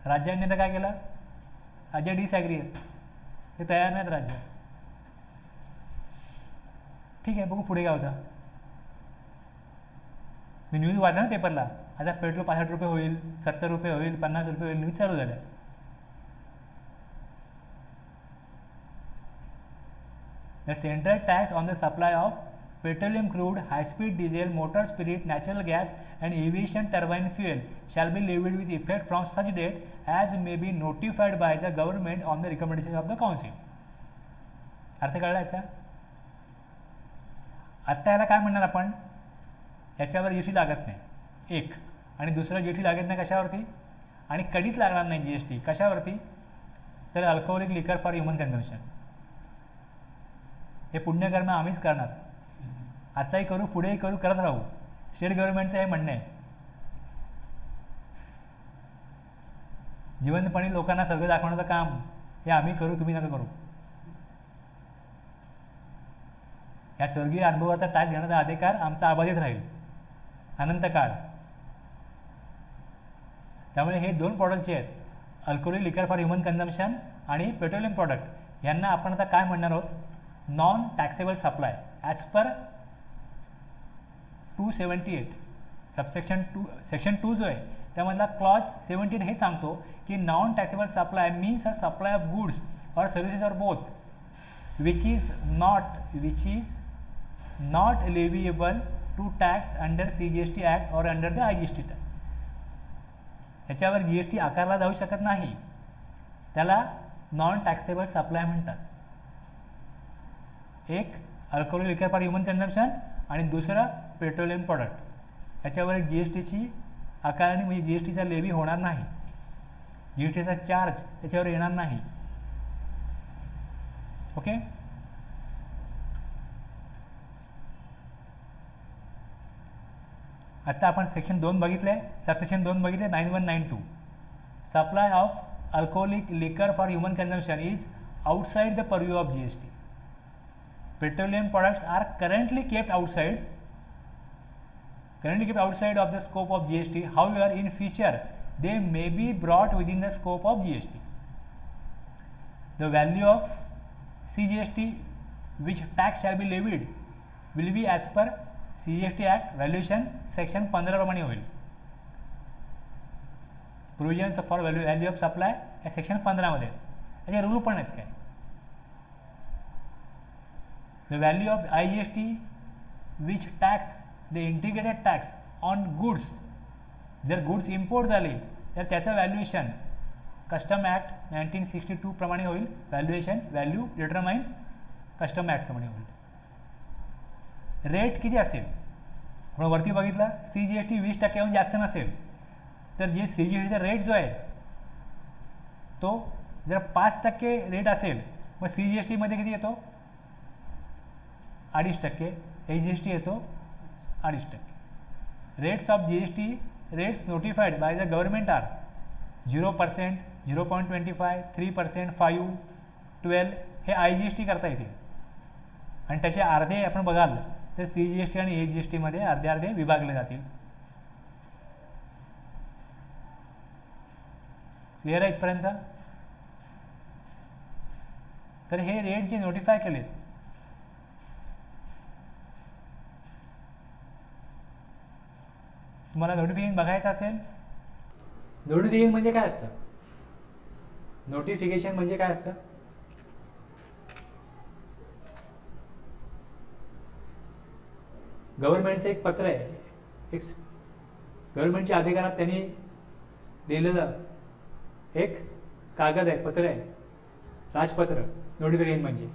राज्यांनी तर काय केलं? राज्य डिसॲग्री आहेत, ते तयार नाहीत राज्य. ठीक आहे, बघू पुढे काय होतं. मी न्यूज वाचला ना पेपरला, आता पेट्रोल 65 रुपये होईल, 70 रुपये होईल, 50 रुपये होईल, न्यूज चालू झाल्या. The central tax on the supply of petroleum crude, high-speed diesel, motor spirit, natural gas and aviation turbine fuel shall be levied with effect from such date as may be notified by the government on the recommendations of the council. अर्थ कळला याचा? आत्ता याला काय म्हणणार आपण? याच्यावर GST लागत नाही एक, आणि दुसरं GST लागत नाही कशावरती? आणि कधीच लागणार नाही GST कशावरती? तर alcoholic liquor for human consumption. हे पुण्यकर्म आम्हीच करणार, आताही करू, पुढेही करू, करत राहू. स्टेट गव्हर्नमेंटचं हे म्हणणं आहे. जिवंतपणी लोकांना सगळं दाखवण्याचं काम हे आम्ही करू, तुम्ही नका करू. या स्वर्गीय अनुभवाचा टाच घेण्याचा अधिकार आमचा अबाधित राहील अनंत काळ. त्यामुळे हे 2 प्रॉडक्ट जे आहेत, alcoholic liquor for human consumption आणि पेट्रोलियम प्रॉडक्ट, यांना आपण आता काय म्हणणार आहोत? Non taxable supply as per 278 subsection 2 section 2 जो आहे त्यामधला क्लॉज 78 हे सांगतो की non taxable supply means a supply of goods or services or both which is not leviable to tax under CGST act or under the IGST act. ह्याच्यावर GST आकारला जाऊ शकत नाही, त्याला नॉन टॅक्सेबल सप्लाय म्हणतात. एक alcoholic liquor for human consumption आणि दुसरं पेट्रोलियम प्रॉडक्ट. ह्याच्यावर GSTची आकारणी म्हणजे GSTचा लेवी होणार नाही, GSTचा चार्ज त्याच्यावर येणार नाही. ओके. आता आपण सेक्शन 2 बघितले, सबसेक्शन 2 बघितले 9192. Supply of alcoholic liquor for human consumption is outside the purview of GST. Petroleum products are currently kept outside of the scope of GST. However, in future they may be brought within the scope of GST. The value of CGST which tax shall be levied will be as per CGST act valuation section 15 प्रमाणे होईल. Provisions for value of supply या section 15 मध्ये याचे rule पण आहेत काय. The value of IGST which tax the integrated tax on goods, जर goods import झाले तर त्याचं व्हॅल्युएशन कस्टम ॲक्ट 1962 प्रमाणे होईल. व्हॅल्यू डिटरमाइन कस्टम ॲक्ट प्रमाणे होईल. रेट किती असेल आपण वरती बघितलं, CGST 20%हून जास्त नसेल तर जे CGSTचा रेट जो आहे तो जर 5% रेट असेल मग CGST मध्ये किती येतो 2.5%, AGST येतो 2.5%. Rates of GST rates notified by the government are 0%, 0.25, 3%, 5, 12 हे IGST करता येतील. आणि त्याचे अर्धे आपण बघाल तर CGST आणि AGST मध्ये अर्धे अर्धे विभागले जातील. क्लिअर आहे इथपर्यंत. तर हे रेट जे नोटिफाय केलेत तुम्हाला नोटिफिकेशन बघायचं असेल. नोटिफिकेशन म्हणजे काय असतं, नोटिफिकेशन म्हणजे काय असतं, गव्हर्नमेंटचं एक पत्र आहे, एक गव्हर्नमेंटच्या अधिकारात त्यांनी लिहिलेलं एक कागद आहे, पत्र आहे, राजपत्र. नोटिफिकेशन म्हणजे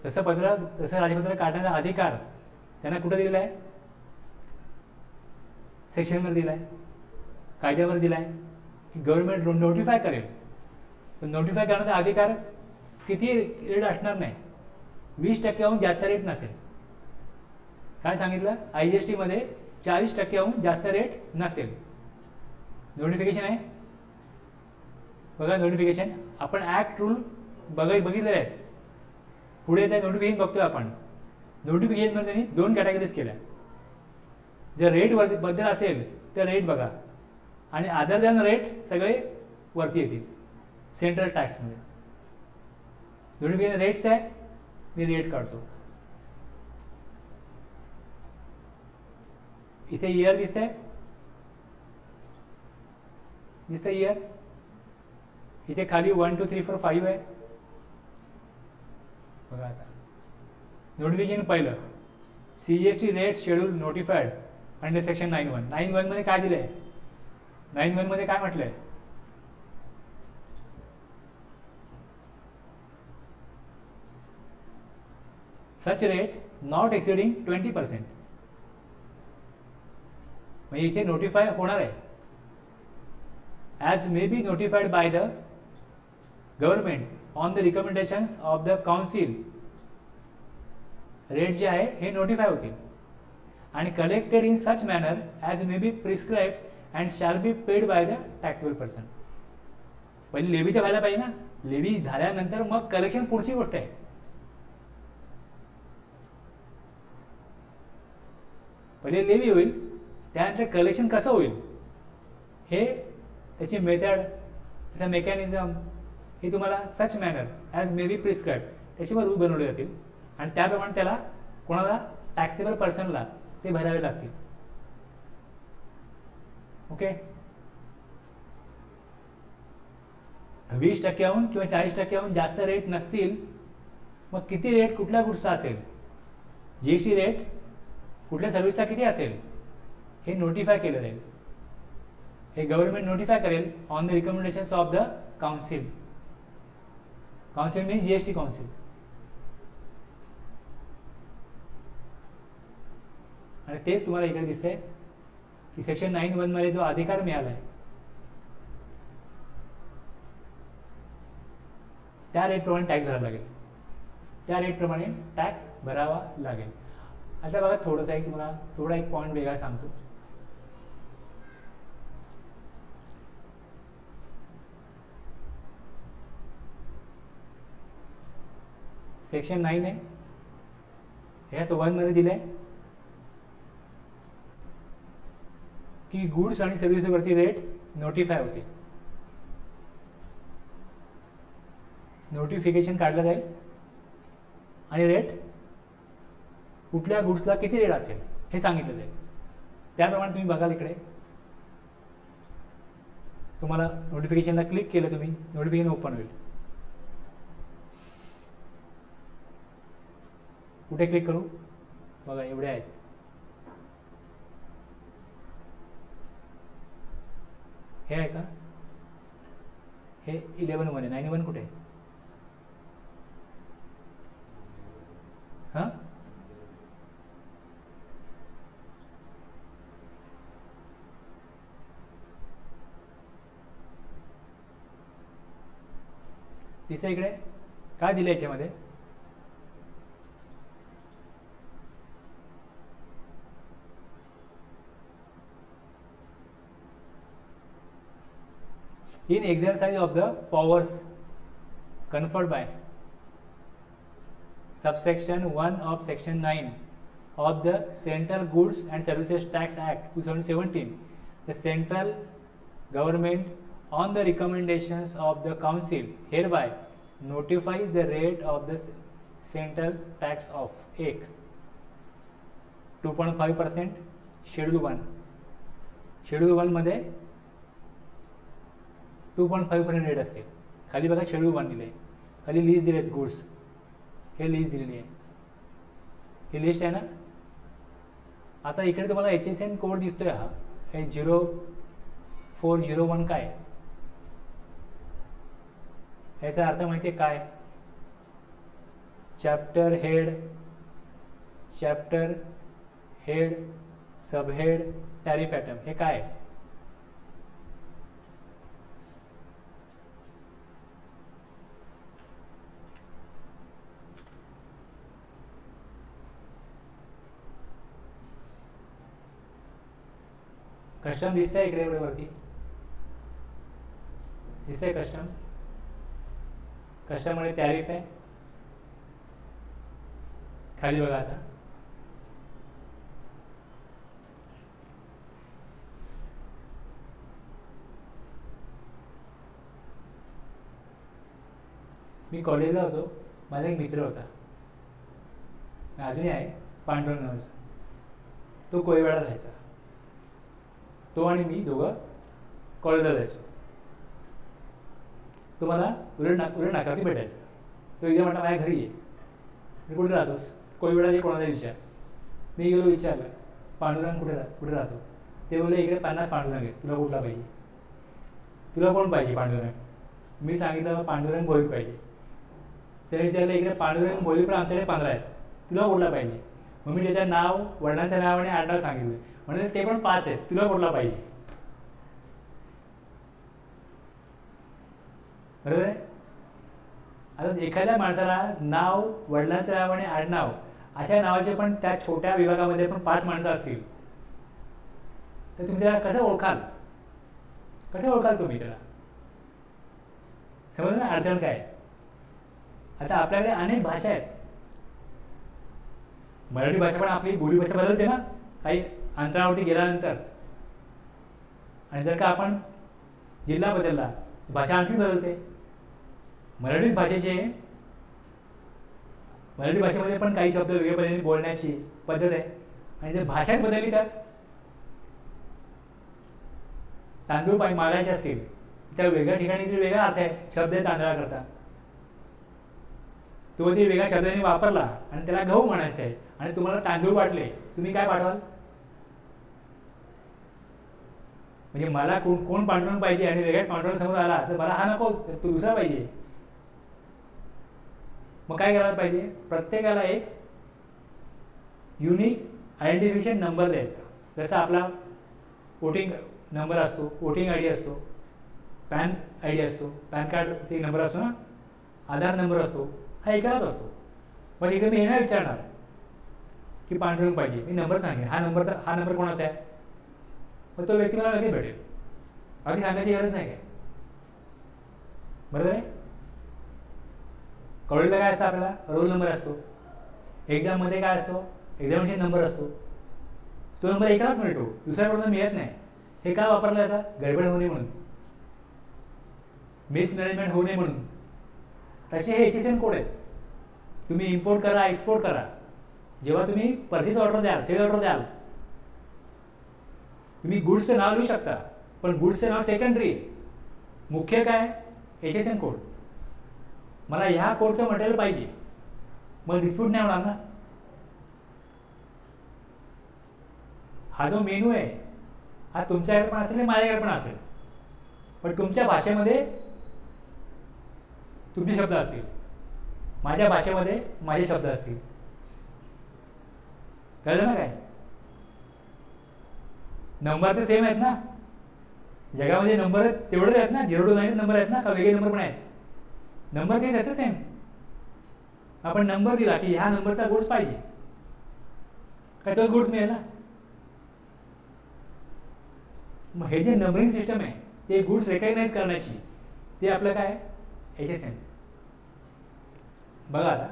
तसं राजपत्र काढण्याचा अधिकार त्यांना कुठं दिलेला आहे, सेक्शनवर दिला आहे, कायद्यावर दिला आहे की गव्हर्नमेंट नोटिफाय करेल. तर नोटिफाय करण्याचा अधिकार किती रेट असणार नाही, 20%हून जास्त रेट नसेल. काय सांगितलं, IGST मध्ये 40%हून जास्त रेट नसेल. नोटिफिकेशन आहे बघा. नोटिफिकेशन आपण ॲक्ट रूल बघितलेले आहेत. पुढे त्या नोटिफिकेशन बघतोय आपण. नोटिफिकेशनमध्ये त्यांनी 2 कॅटेगरीज केल्या. जर रेट बद्दल असेल तर रेट बघा आणि अदर दॅन रेट सगळे वरती येतील सेंट्रल टॅक्समध्ये. नोटिफिकेशन रेटचं आहे, मी रेट काढतो. इथे इयर दिसतंय इयर. इथे खाली 1 2 3 4 5 आहे बघा. आता नोटिफिकेशन पहिलं CGST rate schedule notified under section 9(1). 9(1) मध्ये काय दिलंय, 9(1) मध्ये काय म्हटलंय, सच रेट नॉट एक्सिडिंग 20%. म्हणजे इथे नोटिफाय होणार आहे. As may B notified by the government on the recommendations of the council. Rate जे आहे हे नोटिफाय होतील आणि collected in such manner as may be prescribe and shall be paid by the taxable person. पहिले levy तर व्हायला पाहिजे ना. लेवी झाल्यानंतर मग कलेक्शन पुढची गोष्ट आहे. पहिले लेवी होईल, त्यानंतर कलेक्शन कसं होईल हे त्याची मेथड, त्याचा मेकॅनिझम हे तुम्हाला such manner as may be prescribe त्याच्यावर रूल बनवले जातील आणि त्याप्रमाणे त्याला कोणाला टॅक्सेबल पर्सनला ते भरावे लागतील. ओके. 20%हून किंवा 40%हून जास्त रेट नसतील मग किती रेट कुठल्या गुड्सचा असेल, GST रेट कुठल्या सर्व्हिसचा किती असेल हे नोटिफाय केलं जाईल. हे गव्हर्नमेंट नोटिफाय करेल on the recommendations of the council. Council means GST council. आणि तेच तुम्हाला इकडे दिसतंय की सेक्शन 9(1) मध्ये जो अधिकार मिळाला आहे त्या रेटप्रमाणे टॅक्स भरावा लागेल. त्या रेटप्रमाणे टॅक्स भरावा लागेल. आता बघा थोडंसं एक तुम्हाला थोडा एक पॉईंट वेगळा सांगतो. सेक्शन 9 आहे, ह्यात 1 मध्ये दिलंय की गुड्स आणि सर्व्हिसेसवरती रेट नोटिफाय होते. नोटिफिकेशन काढलं जाईल आणि रेट कुठल्या गुड्सला किती रेट असेल हे सांगितलं जाईल. त्याप्रमाणे तुम्ही बघाल इकडे तुम्हाला नोटिफिकेशनला क्लिक केलं तुम्ही, नोटिफिकेशन ओपन होईल. कुठे क्लिक करू बघा, एवढे आहेत. हे आहे का, हे 11 आहे, 91 कुठे आहे? हां दिसतं इकडे काय दिलं याच्यामध्ये? In exercise of the powers conferred by subsection 1 of section 9 of the Central Goods and Services Tax Act 2017, the central government on the recommendations of the council hereby notifies the rate of the central tax of 1 2.5% schedule 1. schedule 1 मध्ये 2.5% rate असते. खाली बघा schedule 1 दिले, खाली list दिलेत goods, हे list दिलेली आहे, ही लिस्ट आहे ना. आता इकडे तुम्हाला HSN कोड दिसतोय, हा हे 0401 काय, याचा अर्थ माहिती आहे काय? चॅप्टर हेड सबहेड टॅरिफ ॲटम, हे काय? कस्टम दिसतंय इकडे एवढे वरती दिसतंय कस्टम. कस्टममध्ये टॅरिफ आहे, खाली बघा. आता मी कॉलेजला होतो, माझा एक मित्र होता, अजूनही आहे, पांडुरंग नावाचा. तो कोळीवाडा राहायचा. तो आणि मी दोघं कॉलेजला जायचो. तो मला उलट नाकावरती भेटायचा. तो एकदा म्हटला माझ्या घरी ये. मी कुठे राहतोस? कोळीवाडा कोणाचा विचार. मी गेलो विचारलं पांडुरंग कुठे राहतो? ते बोलले इकडे 50 पांडुरंग आहेत, तुला कुठला पाहिजे? तुला कोण पाहिजे पांडुरंग? मी सांगितलं पांडुरंग भोईर पाहिजे. त्याने विचारलं इकडे पांडुरंग भोईर पण आमच्याकडे 15 आहेत, तुला कुठला पाहिजे? मग मी त्याचं नाव, वडिलांचं नाव आणि आडनाव सांगितलं. म्हणजे ते पण 5 आहेत, तुला कुठला पाहिजे? बरोबर आहे. आता एखाद्या माणसाला नाव, वडिलांचं नाव आणि आडनाव अशा नावाचे पण त्या छोट्या विभागामध्ये पण 5 माणसं असतील तर तुम्ही त्याला कसं ओळखाल? तुम्ही त्याला? समजलं ना अडचण काय? आता आपल्याकडे अनेक भाषा आहेत. मराठी भाषा पण आपली बोलीभाषा बदलते ना काही अंतरावरती गेल्यानंतर. आणि जर का आपण जिल्हा बदलला भाषा आणखी बदलते. मराठी भाषेमध्ये पण काही शब्द वेगळ्या पद्धतीने बोलण्याची पद्धत आहे. आणि जर भाषाच बदलली तर तांदूळ मागायचे असतील त्या वेगळ्या ठिकाणी तरी वेगळा अर्थ आहे. शब्द आहे तांदळाकरता, तो जरी वेगळ्या शब्दाने वापरला आणि त्याला गहू म्हणायचं आहे आणि तुम्हाला तांदूळ वाटले, तुम्ही काय पाठवाल? म्हणजे मला कोण पांडुरंग पाहिजे आणि वेगळ्याच पांडुरंग समोर आला तर मला हा नको, तर तो दुसरा पाहिजे. मग काय करायला पाहिजे? प्रत्येकाला एक युनिक आयडेंटिफिकेशन नंबर द्यायचा. जसा आपला वोटिंग नंबर असतो, वोटिंग आय डी असतो, पॅन आय डी असतो, पॅन कार्डचा नंबर असतो ना, आधार नंबर असतो, हा एकाच असतो. मग इकडे मी हे नाही विचारणार की पांडुरंग पाहिजे, मी नंबर सांगेन, हा नंबर कोणाचा आहे, मग तो व्यक्ती मला लगेच भेटेल. बाकी सांगायची गरज नाही काय. बरोबर आहे. कॉलेजला काय असतं? आपल्याला रोल नंबर असतो. एक्झाममध्ये काय असतो? एक्झामिनेशन नंबर असतो. तो नंबर एकालाच मिळतो, दुसऱ्याकडून मिळत नाही. हे का वापरलं जातं? गडबड होऊ नये म्हणून, मिसमॅनेजमेंट होऊ नये म्हणून. तसे हे HSN कोड आहेत. तुम्ही इम्पोर्ट करा, एक्सपोर्ट करा, जेव्हा तुम्ही परचेस ऑर्डर द्याल, सेल ऑर्डर द्याल, तुम्ही गुड्सचं नाव लिहू शकता, पण गुड्सचं नाव सेकंडरी. मुख्य काय? HSN code. मला ह्या कोडचं मटेरियल पाहिजे, मग डिस्प्यूट नाही होणार ना. हा जो मेनू आहे हा तुमच्याकडे पण असेल, माझ्याकडे पण असेल, पण तुमच्या भाषेमध्ये तुमचे शब्द असतील, माझ्या भाषेमध्ये माझे शब्द असतील. कळलं ना काय? नंबर तर सेम आहेत ना जगामध्ये, नंबर तेवढेच आहेत ना, 0 to 9 नंबर आहेत ना, का वेगळे नंबर पण आहेत? नंबर तेच आहेत सेम. आपण नंबर दिला की ह्या नंबरचा गुड्स पाहिजे, काय तोच गुड्स मिळेल ना. मग हे जे नंबरिंग सिस्टम आहे ते गुड्स रेकग्नाइज करण्याची, ते आपलं काय? HSN. बघा आता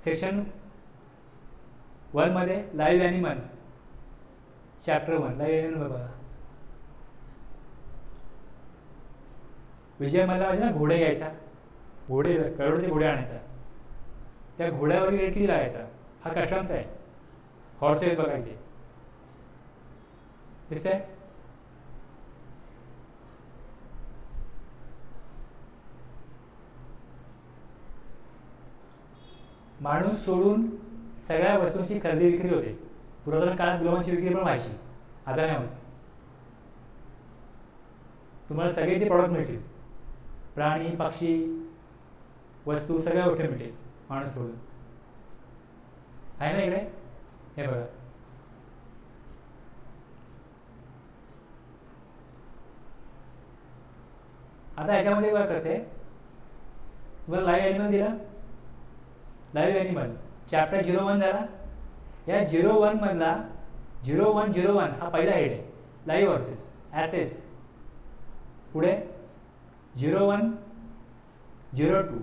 सेक्शन 1 मध्ये live animal, chapter 1 live animal. बघा, विजय मला पाहिजे ना घोडे घ्यायचा, घोडे करोडचे घोडे आणायचा, त्या घोड्यावर रेट किती लागायचा? हा कस्टमचा आहे. हॉर्सेस बघा इथे दिसतंय. माणूस सोडून सगळ्या वस्तूंची खरेदी विक्री होते. पुरातन काळात गुलामांची विक्री पण व्हायची, आता नाही होत. तुम्हाला सगळे ते प्रॉडक्ट मिळतील, प्राणी, पक्षी, वस्तू, सगळ्या गोष्टी मिळतील माणूस सोडून. आहे ना इकडे? हे बघा, आता ह्याच्यामध्ये बघा कसं आहे. तुम्हाला लाईव्ह ॲनिमल दिला, लाईव्ह ॲनिमल चॅप्टर 01 झाला. या 01 मधला 0101 हा पहिला हेड आहे, लाईव्ह हॉर्सेस ॲसेस. पुढे 01, 02.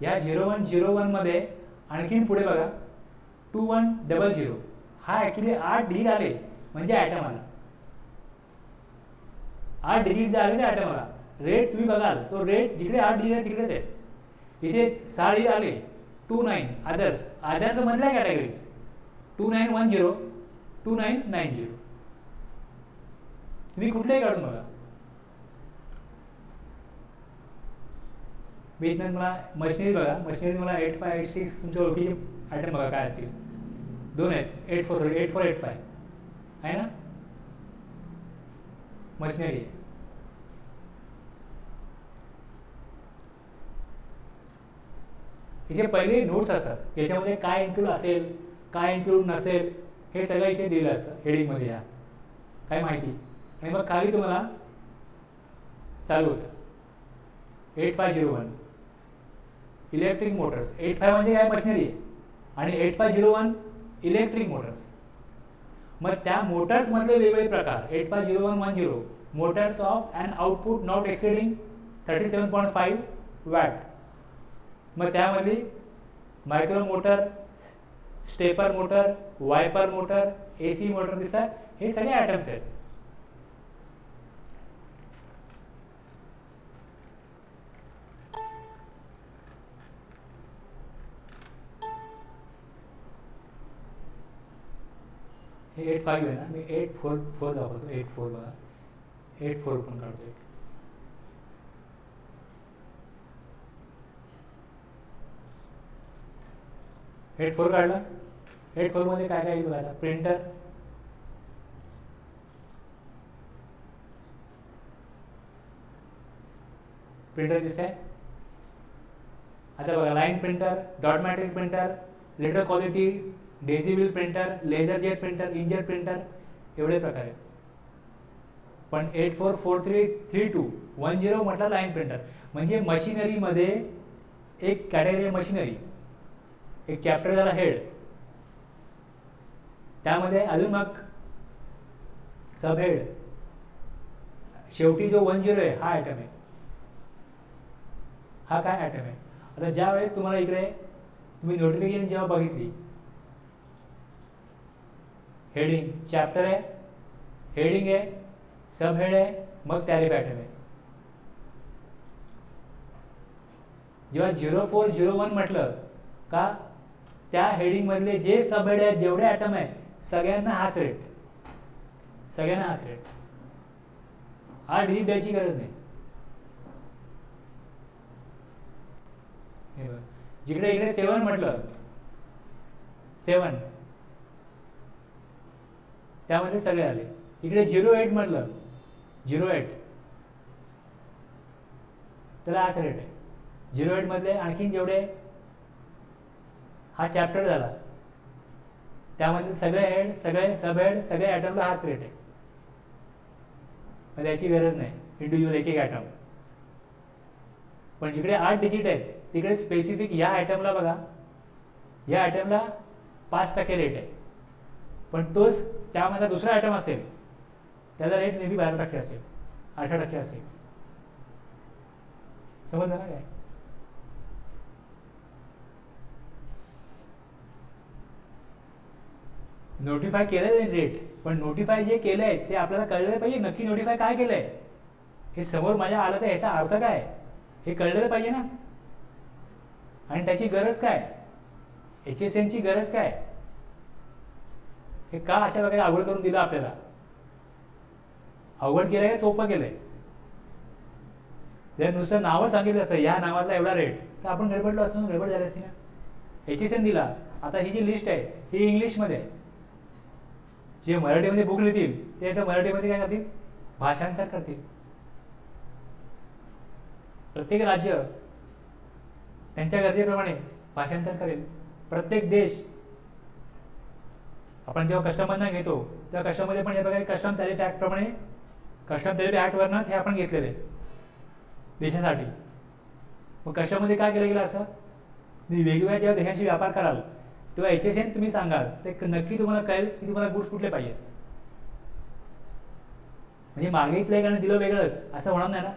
या 0101 मध्ये आणखीन पुढे बघा 2100. हा ॲक्च्युली 8 डिजिट आले म्हणजे ॲटम आला. 8 डिजिट जे आले ते ॲटम आला. रेट तुम्ही बघाल तो रेट जिकडे 8 डिजिट आहे तिकडेच आहे. इथे 6 डिजिट आले, 29 अदर्स. अदर्स मधल्या कॅटेगरीज 2910, 2990. तुम्ही कुठलेही काढून बघा. मी इथनं मला मशिनरी बघा, मशिनरी मला 8586 तुमच्या ओळखीचे आयटम बघा काय असतील. 2 आहेत, 8430, 8485 आहे ना मशिनरी. इथे पहिले नोट्स असतात, याच्यामध्ये काय इन्क्लूड असेल, काय इन्क्लूड नसेल, हे सगळं इथे दिलं असतं हेडिंगमध्ये. या काय माहिती, आणि मग खाली तुम्हाला चालू होतं 8501 इलेक्ट्रिक मोटर्स. 85 म्हणजे काय? मशिनरी आहे, आणि 8501 इलेक्ट्रिक मोटर्स. मग त्या मोटर्समधले वेगवेगळे प्रकार. 850110 motors of and output not exceeding 37.5 watt. मग त्यामध्ये micro motor, stepper motor, wiper motor, AC motor दिसतात. हे सगळे आयटम्स आहेत. हे 85 आहे ना, मी 844 दाखवतो. 84 बघा, 84 पण काढतो. 84 काढला. 84 मध्ये काय काय बघायला? प्रिंटर, प्रिंटर दिसत आहे. आता बघा, line printer, dot matrix printer, letter quality, daisy wheel printer, laser jet printer, inkjet printer, एवढे प्रकार आहेत. पण 84433210 म्हटलं लाईन प्रिंटर. म्हणजे मशिनरीमध्ये एक कॅटेगरी मशिनरी, एक चॅप्टर झाला हेड, त्यामध्ये अजून मग सबहेड. शेवटी जो 10 आहे हा आयटम आहे. हा काय आयटम आहे? आता ज्या वेळेस तुम्हाला इकडे तुम्ही नोटिफिकेशन जेव्हा बघितली, हेडिंग चॅप्टर आहे, हेडिंग आहे, सब हेड आहे, मग टॅरिफ आयटम आहे. जेव्हा 0401 म्हटलं का त्या हेडिंगमधले जे सब हेड आहेत, जेवढे आयटम आहे, सगळ्यांना हाच रेट, सगळ्यांना हाच रेट. हा डिलीट द्यायची गरज नाही. जिकडे इकडे 7 म्हटलं, 7 त्यामध्ये सगळे आले. इकडे 08 म्हटलं, 08 त्याला हाच रेट आहे. 08 मधले आणखीन जेवढे, हा चॅप्टर झाला, त्यामध्ये सगळे हेड, सगळे सब हेड, सगळे आयटमला हाच रेट आहे. त्याची गरज नाही इंडिव्हिज्युअल एक एक आयटम. पण जिकडे 8 डिजिट आहेत तिकडे स्पेसिफिक या आयटमला बघा, या आयटमला 5% रेट आहे. पण तोच त्यामध्ये दुसरा आयटम असेल त्याचा रेट मे बी 12% असेल, 18% असेल. समजलं ना काय? नोटिफाय केलंय रेट, पण नोटिफाय जे केलंय ते आपल्याला कळलं पाहिजे नक्की नोटिफाय काय केलंय. हे समोर माझ्या आलं तर ह्याचा अर्थ काय हे कळलं पाहिजे ना. आणि त्याची गरज काय, HSNची गरज काय, हे का अशा वगैरे अवघड करून दिलं आपल्याला. अवघड केलंय, सोपं केलंय. जर नुसतं नावं सांगितलं असतं या नावातला एवढा रेट, तर आपण गडबडलो असतो, गडबड झाली असती ना. HSN दिला. आता ही जी लिस्ट आहे ही इंग्लिशमध्ये आहे. जे मराठीमध्ये बुक लिहितील ते आता मराठीमध्ये काय करतील, भाषांतर करतील. प्रत्येक राज्य त्यांच्या गरजेप्रमाणे भाषांतर करेल. प्रत्येक देश, आपण जेव्हा कस्टमरना घेतो तेव्हा कस्टमरमध्ये पण हे बघा कस्टम टॅरिफ ॲक्ट प्रमाणे, कस्टम टॅरिफ ॲक्टवरनंच हे आपण घेतलेले देशासाठी. मग कस्टममध्ये काय केलं गेलं असं, वेगवेगळ्या जेव्हा देशांशी व्यापार कराल तेव्हा HSN तुम्ही सांगाल ते नक्की तुम्हाला कळेल की तुम्हाला गुड्स कुठले पाहिजेत. म्हणजे मागितलं एक आणि दिलं वेगळंच असं होणार नाही ना.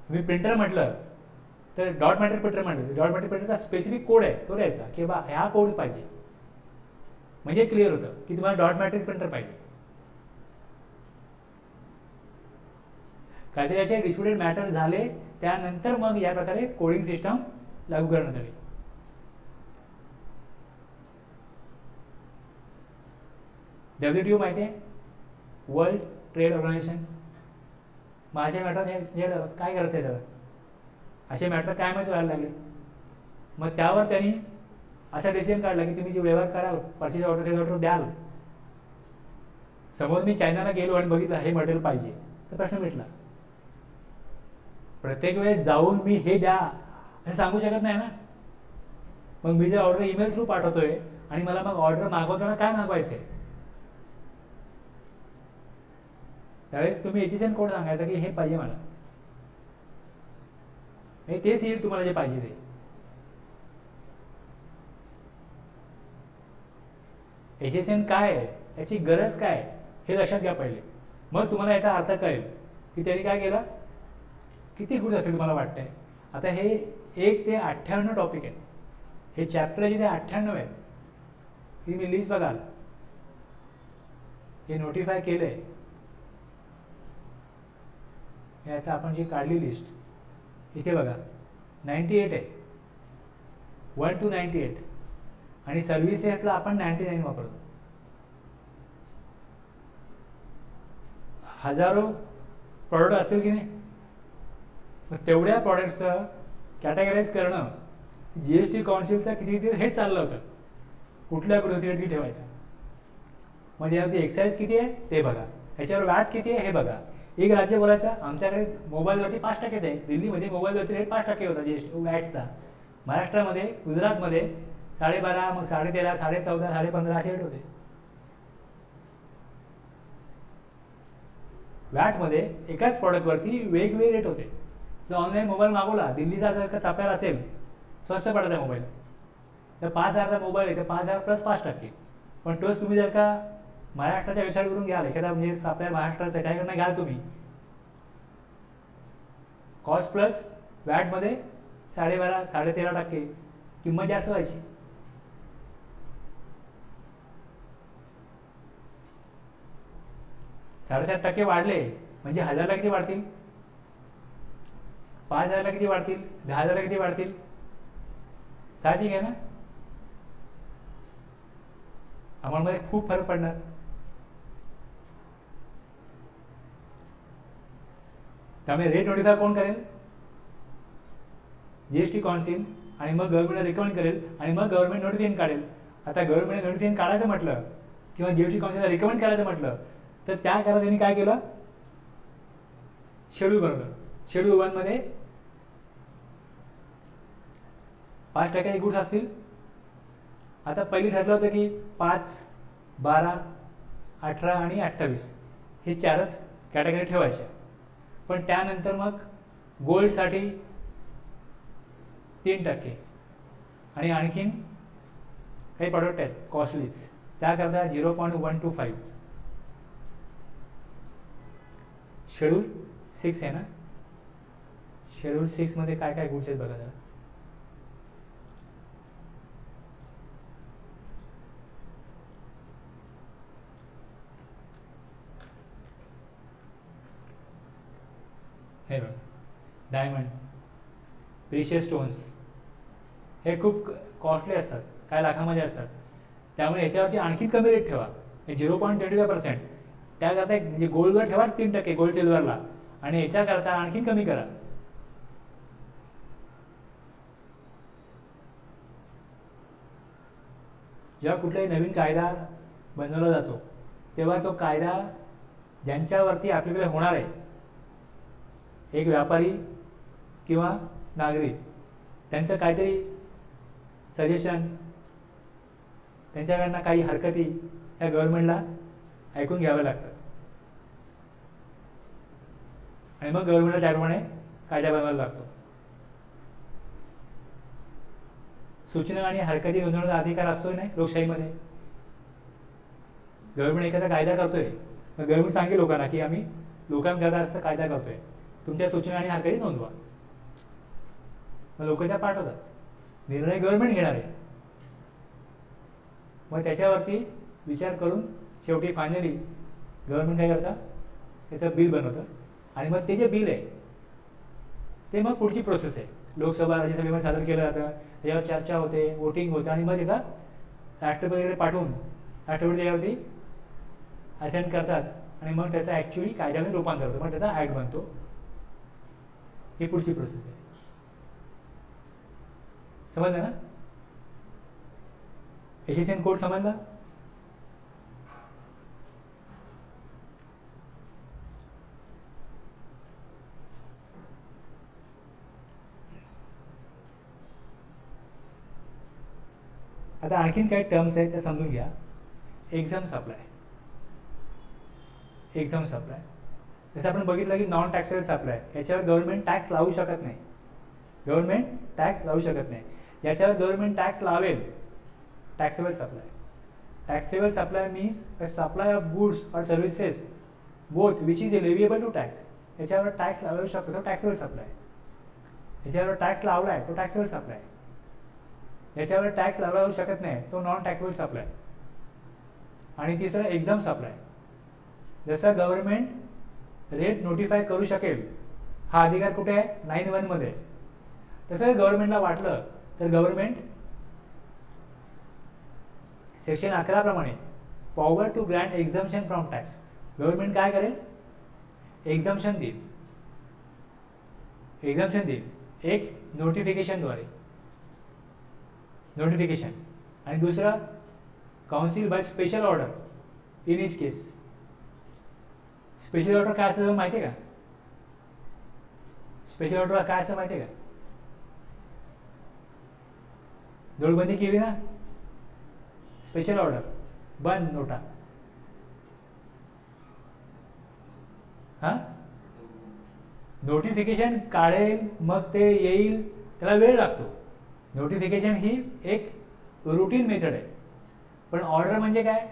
तुम्ही प्रिंटर म्हटलं तर डॉट मॅट्रिक प्रिंटर म्हटलं, डॉट मॅट्रिक प्रिंटरचा स्पेसिफिक कोड आहे तो द्यायचा की बा ह्या कोड पाहिजे, म्हणजे क्लिअर होतं की तुम्हाला डॉट मॅट्रिक प्रिंटर पाहिजे. काहीतरी असे डिस्प्युटेड मॅटर झाले त्यानंतर मग या प्रकारे कोडिंग सिस्टम लागू करण्यात आली. WTO माहिती आहे, वर्ल्ड ट्रेड ऑर्गनायझेशन. मग असे मॅटर काय करायचं आहे त्याला, असे मॅटर कायमच व्हायला लागले. मग त्यावर त्यांनी असा डिसिजन काढला की तुम्ही जे व्यवहार कराल, परचेस ऑर्डर द्याल. समोर मी चायनाला गेलो आणि बघितलं हे मटेरियल पाहिजे तर प्रश्न मिटला. प्रत्येक वेळेस जाऊन मी हे द्या हे सांगू शकत नाही ना. मग मी जे ऑर्डर ईमेल थ्रू पाठवतोय आणि मला मग ऑर्डर मागवताना काय मागवायचंय, त्यावेळेस तुम्ही HSN कोड सांगायचा की हे पाहिजे मला, हे तेच येईल तुम्हाला जे पाहिजे ते. HSN काय आहे, त्याची गरज काय हे लक्षात घ्या पहिले, मग तुम्हाला याचा अर्थ कळेल की त्यांनी काय केलं. किती गुड असेल तुम्हाला वाटतंय. आता हे 1 ते 98 टॉपिक आहेत, हे चॅप्टर जे ते 98 आहेत. ही मी लिस्ट बघाल, हे नोटिफाय केलंय. हे आता आपण जी काढली लिस्ट इथे बघा 98 आहे, 1 to 98. आणि सर्व्हिसेसला आपण 99 वापरतो. हजारो प्रॉडक्ट असतील की नाही, मग तेवढ्या प्रॉडक्टचं कॅटेगराईज करणं GST काउन्सिलचं किती हेच चाललं होतं, कुठल्या ग्रोसरी किती ठेवायचं. म्हणजे यावरती एक्साईज किती आहे ते बघा, ह्याच्यावर वॅट किती आहे हे बघा. एक राज्य बोलायचं आमच्याकडे मोबाईलवरती 5% आहे. दिल्लीमध्ये मोबाईलवरती रेट 5% होता GST वॅटचा. महाराष्ट्रामध्ये, गुजरातमध्ये 12.5%, मग 13.5%, 14.5%, 15.5% असे रेट होते. वॅटमध्ये एकाच प्रॉडक्टवरती वेगवेगळे रेट होते. जर ऑनलाईन मोबाईल मागवला, दिल्लीचा जर का सप्लायर असेल, स्वस्त पडत आहे मोबाईल, तर 5,000चा मोबाईल आहे तर 5,000 प्लस 5%. पण तोच तुम्ही जर का महाराष्ट्राच्या वेबसाईटवरून घ्याल, एखादा म्हणजे सप्लायर महाराष्ट्राचं त्याच्याकडनं घ्याल तुम्ही, कॉस्ट प्लस वॅटमध्ये 12.5, 13.5% किंमत जास्त व्हायची. 7.5% वाढले म्हणजे 1000ला किती वाढतील, 5000ला किती वाढतील, 10,000ला किती वाढतील, साहजिक आहे ना. अमाऊंटमध्ये खूप फरक पडणार. त्यामुळे रेट नोटिफाय कोण करेल, जीएसटी काउन्सिल, आणि मग गव्हर्नमेंटला रिकमेंड करेल आणि मग गव्हर्नमेंट नोटिफिकेशन काढेल. आता गव्हर्नमेंट नोटिफिकेशन काढायचं म्हटलं किंवा जीएसटी काउन्सिलला रिकमेंड करायचं म्हटलं तर त्याकरता त्यांनी काय केलं, शेड्यूल बनवलं. शेड्यूल 1 मध्ये 5% गुड्स असतील. आता पहिली ठरलं होतं की 5, 12, 18 आणि 28 हे 4च कॅटेगरी ठेवायच्या. पण त्यानंतर मग गोल्डसाठी 3% आणि आणखीन काही प्रॉडक्ट आहेत कॉस्टलीच, त्याकरता 0.125. शेड्यूल 6 आहे ना, शेड्यूल 6 मध्ये काय काय गुड्स आहेत बघा जरा. हे बघा, डायमंड, प्रिशियस स्टोन्स हे खूप कॉस्टली असतात, काय लाखामध्ये असतात. त्यामुळे ह्याच्यावरती आणखी कमी रेट ठेवा, 0.25%. त्याकरता एक म्हणजे गोल्डवर ठेवा 3%, गोल्ड सिल्वरला, आणि याच्याकरता आणखी कमी करा. जेव्हा कुठलाही नवीन कायदा बनवला जातो तेव्हा तो कायदा ज्यांच्यावरती ॲप्लिकेबल होणार आहे, एक व्यापारी किंवा नागरिक, त्यांचं काहीतरी सजेशन, त्यांच्याकडनं काही हरकती या गव्हर्नमेंटला ऐकून घ्याव्या लागतात आणि मग गव्हर्नमेंटला त्याप्रमाणे कायदा बनवायला लागतो. सूचना आणि हरकती नोंदवण्याचा अधिकार असतोय नाही लोकशाहीमध्ये. गव्हर्नमेंट एखादा कायदा करतोय, मग गव्हर्नमेंट सांगेल लोकांना की आम्ही लोकांकरता असा कायदा करतोय, तुमच्या सूचना आणि हरकती नोंदवा. मग लोक त्या पाठवतात, निर्णय गव्हर्नमेंट घेणार आहे. मग त्याच्यावरती विचार करून शेवटी फायनली गव्हर्नमेंट काय करतं, त्याचं बिल बनवतं आणि मग ते जे बिल आहे ते मग पुढची प्रोसेस आहे. लोकसभा राज्यसभेमध्ये सादर केलं जातं, त्याच्यावर चर्चा होते, वोटिंग होतं आणि मग त्याचा राष्ट्रपतीकडे पाठवून राष्ट्रपती त्याच्यावरती असेंट करतात आणि मग त्याचा ॲक्च्युअली कायद्यामध्ये रूपांतर होतं, मग त्याचा ॲक्ट बनतो. ही पुढची प्रोसेस आहे. समजलं ना, एशियन कोड समजला. आता आणखीन काही टर्म्स आहेत त्या समजून घ्या. एक्झाम सप्लाय, एक्झाम सप्लाय जसं आपण बघितलं की नॉन टॅक्सेबल सप्लाय, याच्यावर गव्हर्नमेंट टॅक्स लावू शकत नाही. गव्हर्नमेंट टॅक्स लावू शकत नाही. याच्यावर गव्हर्नमेंट टॅक्स लावेल taxable supply. Taxable supply means a supply of goods or services both which is leviable to tax. याच्यावर टॅक्स लावू शकतो तो टॅक्सेबल सप्लाय. याच्यावर टॅक्स लावला आहे तो टॅक्सेबल सप्लाय. याच्यावर टॅक्स लावला जाऊ शकत नाही तो नॉन टॅक्सेबल सप्लाय. आणि तिसरं एक्झाम सप्लाय. जसं गव्हर्नमेंट रेट नोटिफाय करू शकेल, हा अधिकार कुठे आहे, 9(1) मध्ये. तसं गव्हर्नमेंटला वाटलं तर गव्हर्नमेंट सेक्शन 11 प्रमाणे power to grant exemption from tax, government काय करेल, एक्झम्पशन देईल. एक्झम्पशन देईल एक नोटिफिकेशनद्वारे, नोटिफिकेशन, आणि दुसरं council by special order in each case. Special order काय असतं माहिती आहे का, स्पेशल ऑर्डर काय असतं माहिती आहे का, नोटबंदी केली ना, स्पेशल ऑर्डर बंद नोटा, हां नोटिफिकेशन काढेल मग ते येईल, त्याला वेळ लागतो. नोटिफिकेशन ही एक रुटीन मेथड आहे. पण ऑर्डर म्हणजे काय,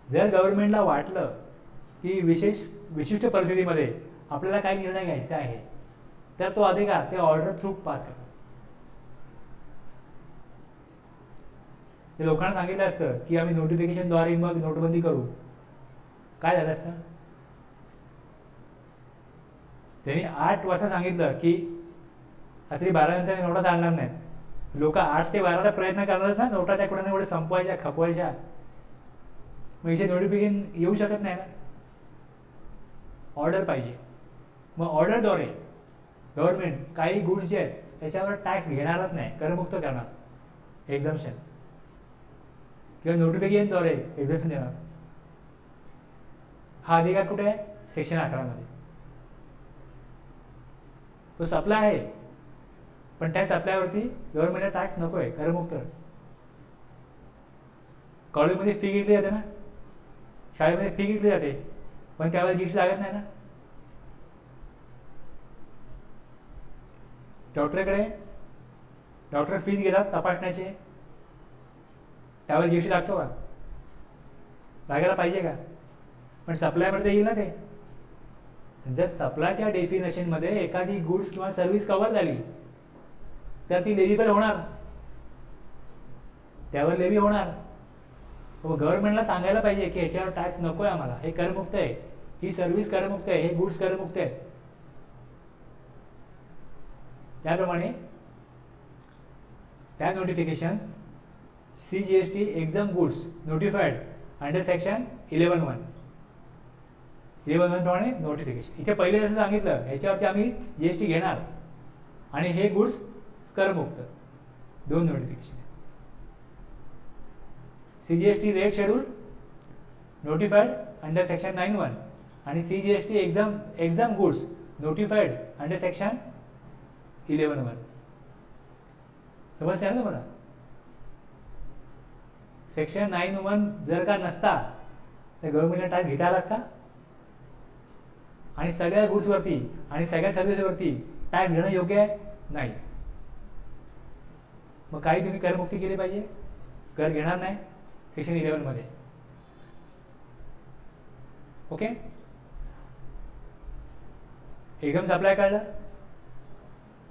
जर गव्हर्नमेंटला वाटलं की विशिष्ट परिस्थितीमध्ये आपल्याला काही निर्णय घ्यायचा आहे तर तो अधिकार ते ऑर्डर थ्रू पास करतो. ते लोकांना सांगितलं असतं की आम्ही नोटिफिकेशनद्वारे मग नोटबंदी करू, काय झालं असतं? त्यांनी 8 वाजता सांगितलं की रात्री 12 नंतर नोटा चालणार नाहीत. लोक 8 ते 12चा प्रयत्न करणारच ना नोटा त्या कुणाने एवढे संपवायच्या खपवायच्या. मग इथे नोटिफिकेशन येऊ शकत नाही ना. ऑर्डर पाहिजे. मग ऑर्डरद्वारे गव्हर्नमेंट काही गुड्स जे आहेत त्याच्यावर टॅक्स घेणारच नाही, करमुक्त करणार, एक्झम्पशन किंवा नोटिफिकेशनद्वारे एक्झम्पशन देणार. हा अधिकार कुठे आहे? सेक्शन 11 मध्ये. तो सप्लाय आहे, पण त्या सप्लायवरती गव्हर्नमेंटला टॅक्स नको आहे, करमुक्त. कॉलेजमध्ये फी घेतली जाते ना, शाळेमध्ये फी घेतली जाते, पण त्यावर जीएसटी लागत नाही ना. डॉक्टरकडे डॉक्टर फीज घेतात तपासण्याचे, त्यावर जीएसटी लागतो का? लागायला पाहिजे का? पण सप्लायमध्ये येईल ना ते. जर सप्लायच्या डेफिनेशनमध्ये एखादी गुड्स किंवा सर्व्हिस कव्हर झाली तर ती लेव्हिबल होणार, त्यावर लेव्ही होणार. गव्हर्नमेंटला सांगायला पाहिजे की ह्याच्यावर टॅक्स नको आहे आम्हाला, हे करमुक्त आहे, ही सर्व्हिस करमुक्त आहे, हे गुड्स करमुक्त आहेत. त्याप्रमाणे त्या notifications CGST exam goods notified under section 11(1) प्रमाणे नोटिफिकेशन. इथे पहिले जसं सांगितलं ह्याच्यावरती आम्ही GST घेणार आणि हे गुड्स करमुक्त. 2 notification. CGST rate schedule notified under section 9(1) आणि CGST exam goods notified under section 11(1). समजते ना मला? सेक्शन 9(1) जर का नसता तर गव्हर्नमेंटला टॅक्स घेता आला असता आणि सगळ्या गुड्सवरती आणि सगळ्या सर्व्हिसवरती टॅक्स घेणं योग्य आहे? नाही. मग काही तुम्ही करमुक्ती केली पाहिजे, कर घेणार नाही सेक्शन 11 मध्ये. ओके. एक्झाम सप्लाय काढलं,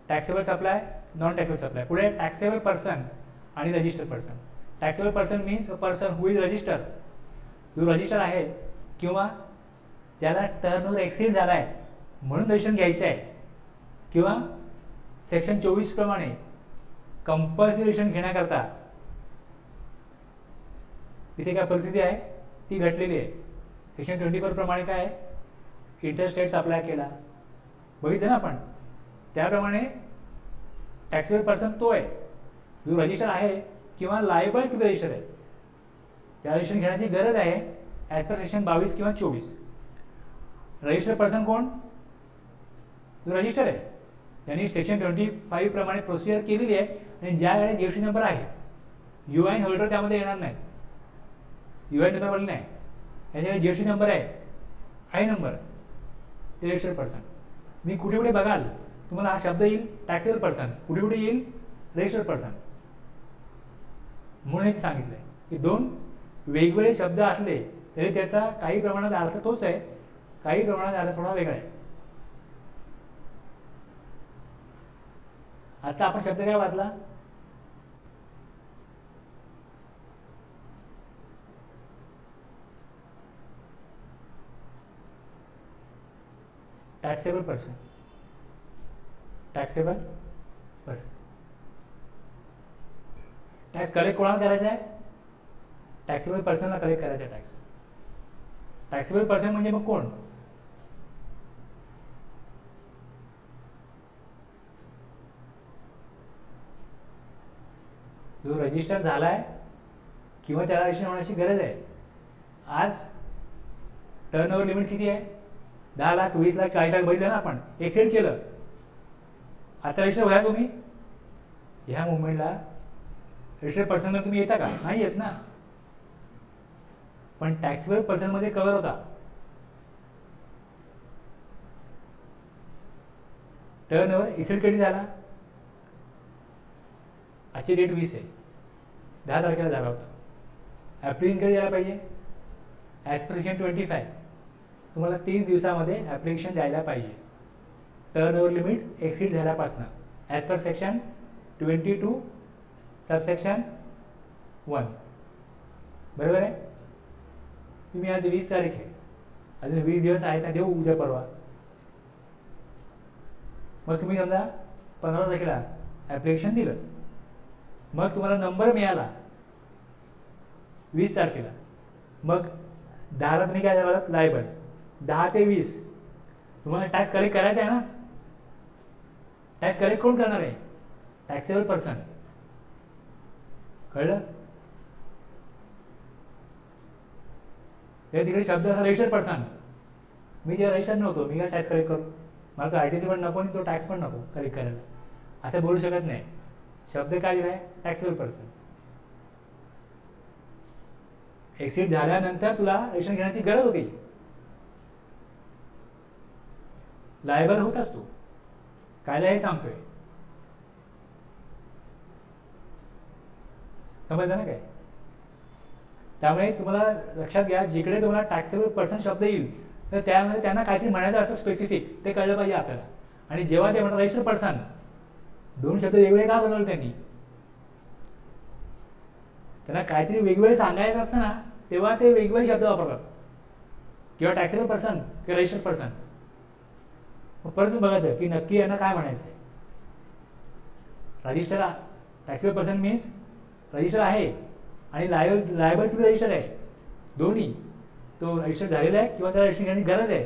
taxable supply, non taxable supply. पुढे टॅक्सेबल पर्सन आणि registered person. Taxable person means a person who is register, जो रजिस्टर आहे किंवा ज्याला टर्नओव्हर एक्सीड झाला आहे म्हणून रजिस्ट्रेशन घ्यायचं आहे, किंवा सेक्शन 24 प्रमाणे कंपल्सरी रजिस्ट्रेशन घेण्याकरता तिथे काय परिस्थिती आहे ती घडलेली आहे. सेक्शन 24 प्रमाणे काय आहे, इंटरस्टेट सप्लाय केला, बघितलं ना आपण. त्याप्रमाणे टॅक्सेबल पर्सन तो आहे जो रजिस्टर आहे किंवा लायबल टू रजिस्टर आहे, त्या रजिस्ट्रेशन घेण्याची गरज आहे ॲज पर सेक्शन 22 किंवा 24. रजिस्टर्ड पर्सन कोण? जो रजिस्टर आहे, त्यांनी सेक्शन 25 प्रमाणे प्रोसिजर केलेली आहे आणि ज्याकडे जीएसटी नंबर आहे, UI होल्डर त्यामध्ये येणार नाही, UI नंबरवाले नाही, याच्याकडे जीएसटी नंबर आहे, आय नंबर, ते रजिस्टर्ड पर्सन. मी कुठे कुठे बघाल तुम्हाला हा शब्द येईल टॅक्सेबल पर्सन, कुठे कुठे येईल रजिस्टर्ड पर्सन. म्हणून हे सांगितलं आहे की 2 वेगवेगळे शब्द असले तरी त्याचा काही प्रमाणात अर्थ तोच आहे, काही प्रमाणात अर्थ थोडा वेगळा आहे. आता आपण शब्द काय वाचला? Taxable person. Taxable person. Tax collect कोणाला करायचा आहे? टॅक्सेबल पर्सनला कलेक्ट करायचा आहे टॅक्स. टॅक्सेबल पर्सन म्हणजे मग कोण? जो रजिस्टर झालाय किंवा त्याला रजिस्टर होण्याची गरज आहे. आज टर्नओव्हर लिमिट किती आहे? 10 लाख, 20 लाख, 40 लाख बघितलं ना आपण, एक्सेड केलं. आता रजिस्टर व्हाय तुम्ही ह्या मुवमेंटला रजिस्टर्ड पर्सनला तुम्ही येता का? नाही येत ना. पण टॅक्सेबल पर्सनमध्ये कव्हर होता. टर्नओव्हर एक्सेड कधी झाला? आजची डेट 20 आहे, 10 तारखेला झाला होता. ॲप्लिकेशन कधी द्यायला पाहिजे? ॲज पर सेक्शन 25 तुम्हाला 30 दिवसामध्ये ॲप्लिकेशन द्यायला पाहिजे, टर्नओव्हर लिमिट एक्सीड झाल्यापासून, ॲज पर सेक्शन 22 सबसेक्शन 1. बरोबर आहे? तुम्ही आज 20 तारीख आहे, अजून 20 दिवस आहेत ना, देऊ उद्या परवा. मग तुम्ही समजा 15 तारखेला ॲप्लिकेशन दिलं, मग तुम्हाला नंबर मिळाला 20 तारखेला, मग 10ला तुम्ही काय झालं लायबल, 10 ते 20 तुम्हाला टॅक्स कलेक्ट करायचा आहे ना. टॅक्स कलेक्ट कोण करणार आहे? Taxable person. कळलं? ते तिकडे शब्द असा रजिस्टर्ड पर्सन. मी जेव्हा रजिस्टर्ड नव्हतो, मी काय टॅक्स कलेक्ट करू? मला तो ITC पण नको आणि तो टॅक्स पण नको कलेक्ट करायला, असं बोलू शकत नाही. शब्द काय दिला आहे? Taxable person. एक्सिट झाल्यानंतर तुला रजिस्ट्रेशन घेण्याची गरज होती, लायबल होत असतो. कायदा हे सांगतोय, समजलं ना काय? त्यामुळे तुम्हाला लक्षात घ्या, जिकडे तुम्हाला टॅक्सेबल पर्सन शब्द येईल तर त्यामध्ये त्यांना काहीतरी म्हणायचं असं स्पेसिफिक, ते कळलं पाहिजे आपल्याला. आणि जेव्हा ते म्हणतात रजिस्टर्ड पर्सन, 2 शब्द वेगवेगळे का बनवले त्यांनी? त्यांना काहीतरी वेगवेगळे सांगायचं असतं ना, तेव्हा ते वेगवेगळे शब्द वापरतात, किंवा टॅक्सेबल पर्सन किंवा रजिस्टर्ड पर्सन. मग परत तुम्ही बघायचं की नक्की यांना काय म्हणायचं आहे. Register taxable person means register आहे आणि लायबल टू रजिस्टर आहे, दोन्ही. तो रजिस्टर झालेला आहे किंवा त्याला रजिस्टर घेण्याची गरज आहे,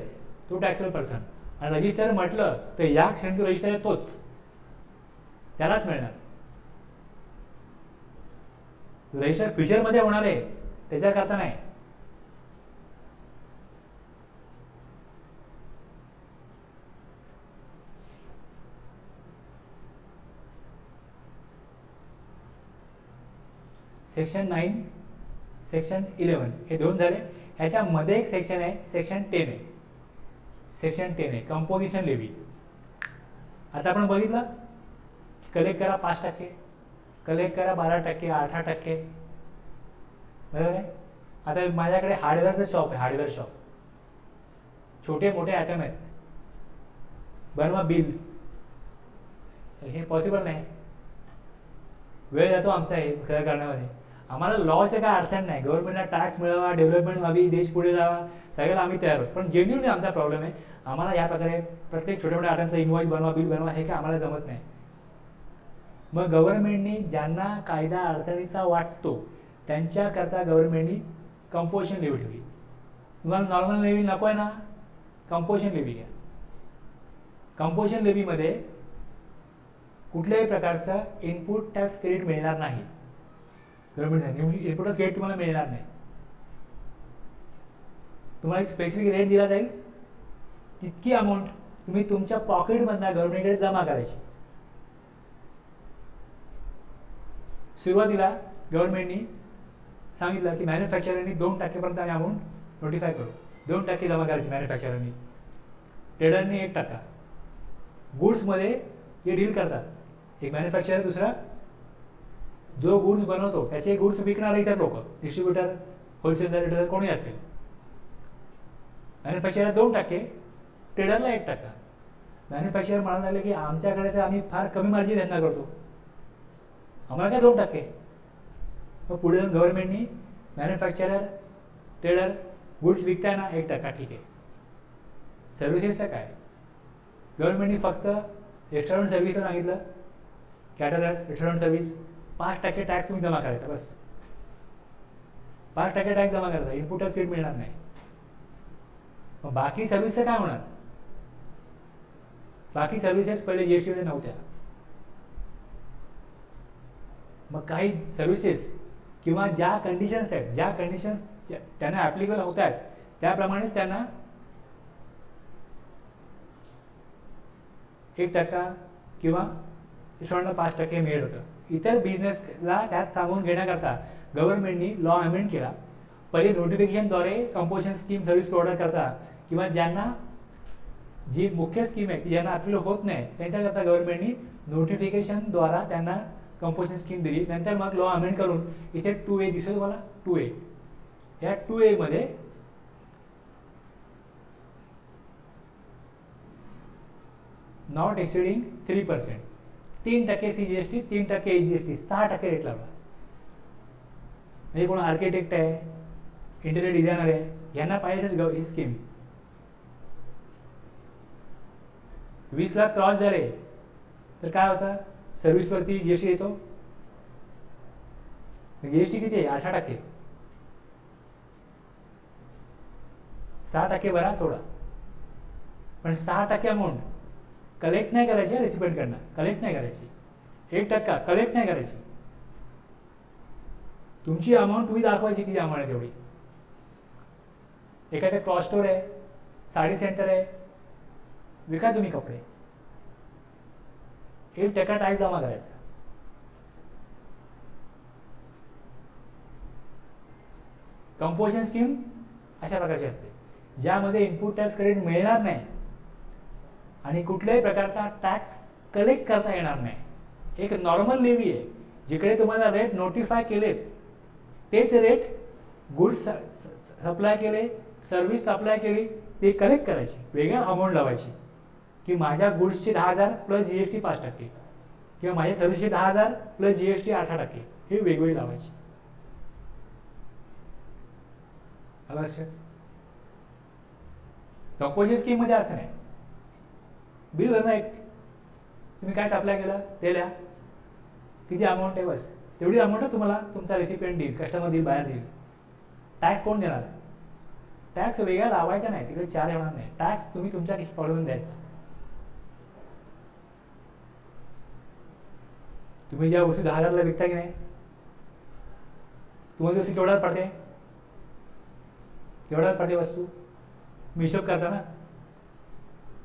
तो टॅक्सेबल पर्सन. आणि रजिस्टर म्हटलं तर या क्षणी तो रजिस्टर आहे तोच, त्यालाच मिळणार. रजिस्टर फ्युचरमध्ये होणार आहे, त्याच्याकरता नाही. सेक्शन 9, सेक्शन 11 हे 2 झाले. ह्याच्यामध्ये एक सेक्शन आहे, सेक्शन 10 आहे. सेक्शन 10 आहे कंपोजिशन लेवी. आता आपण बघितलं, कलेक्ट करा 5%, कलेक्ट करा 12%, 18%, बरोबर आहे. आता माझ्याकडे हार्डवेअरचं शॉप आहे, हार्डवेअर शॉप, छोटे मोठे आयटम आहेत, बनवा बिल. हे पॉसिबल नाही, वेळ जातो आमचा हे सगळं करण्यामध्ये. आम्हाला लॉचे काय अडचण नाही, गव्हर्नमेंटला टॅक्स मिळावा, डेव्हलपमेंट व्हावी, देश पुढे जावा, सगळ्याला आम्ही तयार आहोत. पण जेन्युइनली आमचा प्रॉब्लेम आहे, आम्हाला या प्रकारे प्रत्येक छोट्या मोठ्या आयटमचा इन्व्हॉइस बनवा, बिल बनवा, हे काय आम्हाला जमत नाही. मग गव्हर्नमेंटनी ज्यांना कायदा अडचणीचा वाटतो त्यांच्याकरता गव्हर्नमेंटनी कंपोजिशन लेवी ठेवली. तुम्हाला नॉर्मल लेवी नको आहे ना, कंपोजिशन लेवी घ्या. कंपोजिशन लेवीमध्ये कुठल्याही प्रकारचं इनपुट टॅक्स क्रेडिट मिळणार नाही. गव्हर्नमेंट इनपुट टॅक्स क्रेडिट तुम्हाला मिळणार नाही. तुम्हाला एक स्पेसिफिक रेट दिला जाईल, तितकी अमाऊंट तुम्ही तुमच्या पॉकेटमधनं गव्हर्नमेंटकडे जमा करायची. सुरुवातीला गव्हर्नमेंटनी सांगितलं की मॅन्युफॅक्चररनी 2% आम्ही अमाऊंट नोटिफाय करू, 2% जमा करायची मॅन्युफॅक्चररनी, ट्रेडरनी 1%. गुड्समध्ये जे डील करतात, एक मॅन्युफॅक्चरर, दुसरा जो गुड्स बनवतो त्याचे गुड्स विकणारे इतर लोक, डिस्ट्रीब्युटर, होलसेलर, रिटेलर कोणी असतील. मॅन्युफॅक्चरर 2%, ट्रेडरला 1%. मॅन्युफॅक्चरर म्हणायला लागले की आमच्याकडे तर आम्ही फार कमी मार्जिन धंदा करतो, आम्हाला काय 2%. मग पुढे गव्हर्नमेंटनी मॅन्युफॅक्चरर, ट्रेडर गुड्स विकताना 1%, ठीक आहे. सर्व्हिसेसचं काय? गव्हर्नमेंटनी फक्त रेस्टॉरंट सर्व्हिसचं सांगितलं, कॅटरर्स, रेस्टॉरंट सर्व्हिस 5% टॅक्स तुम्ही जमा करायचा, बस 5% टॅक्स जमा करायचा, इनपुट टॅक्स क्रेडिट मिळणार नाही. मग बाकी सर्व्हिसचं काय होणार? बाकी सर्व्हिसेस पहिले GST मध्ये नव्हत्या. मग काही सर्व्हिसेस किंवा ज्या कंडिशन्स आहेत, ज्या कंडिशन्स त्यांना ॲप्लिकेबल होत आहेत त्याप्रमाणेच त्यांना 1% किंवा रेस्टॉरंटला 5% मिळत होतं. इतर बिझनेसला त्यात सामावून घेण्याकरता गव्हर्नमेंटनी लॉ अमेंड केला. पहिले नोटिफिकेशनद्वारे कंपोजिशन स्कीम सर्व्हिस प्रोव्हाइड करता किंवा ज्यांना जी मुख्य स्कीम आहे ती ज्यांना ॲप्लिकेबल होत नाही त्यांच्याकरता गव्हर्नमेंटनी नोटिफिकेशनद्वारा त्यांना कंपोजिशन स्कीम दिली. नंतर मग लॉ अमेंड करून इथे 2A दिसतो तुम्हाला, 2A. या 2A मध्ये नॉट एक्सिडिंग 3%, 3% CGST, 3% AGST, 6% रेट लावला. म्हणजे कोण आर्किटेक्ट आहे, इंटेरियर डिझायनर आहे, यांना पाहिजे ही स्कीम. 20 लाख क्रॉस झाले तर काय होतं, सर्व्हिसवरती जी एस टी येतो. जी एस टी किती आहे, 18%. 6% भरा सोडा, पण 6% अमाऊंट कलेक्ट नाही करायची रेसिपेंटकडनं, कलेक्ट नाही करायची. 1% कलेक्ट नाही करायची. तुमची अमाऊंट तुम्ही दाखवायची किती अमाऊंट आहे तेवढी. एखाद्या क्लॉथ स्टोर आहे, साडी सेंटर आहे, विका तुम्ही कपडे, 1% टॅक्स जमा करायचा. कंपोजिशन स्कीम अशा प्रकारची असते ज्यामध्ये इनपुट टॅक्स क्रेडिट मिळणार नाही आणि कुठल्याही प्रकारचा टॅक्स कलेक्ट करता येणार नाही. एक नॉर्मल लेवी आहे जिकडे तुम्हाला रेट नोटिफाय केलेत तेच रेट गुड्स सप्लाय केले, सर्व्हिस सप्लाय केली, ते कलेक्ट करायची, वेगळ्या अमाऊंट लावायची की माझ्या गुड्सचे 10,000 प्लस जी एस टी 5% किंवा माझ्या सर्व्हिसचे 10,000 प्लस जी एस टी 18%, ही वेगवेगळी लावायची. लक्षात. कंपोजिशन स्कीममध्ये असं नाही. बिल भरणं एक, तुम्ही काय सप्लाय केलं ते लिहा, किती अमाऊंट आहे, बस तेवढी अमाऊंट तुम्हाला तुमचा रेसिपियंट देईल, कस्टमर देईल, बाहेर देईल. टॅक्स कोण देणार? टॅक्स वेगळा लावायचा नाही, तिकडे चार येणार नाही. टॅक्स तुम्ही तुमच्या पकडून द्यायचा. तुम्ही ज्या वस्तू 10,000ला विकता की नाही, तुम्हाला वस्तू केवढ्यात पडते, केवढ्यात पडते वस्तू, मी हिशोब करता ना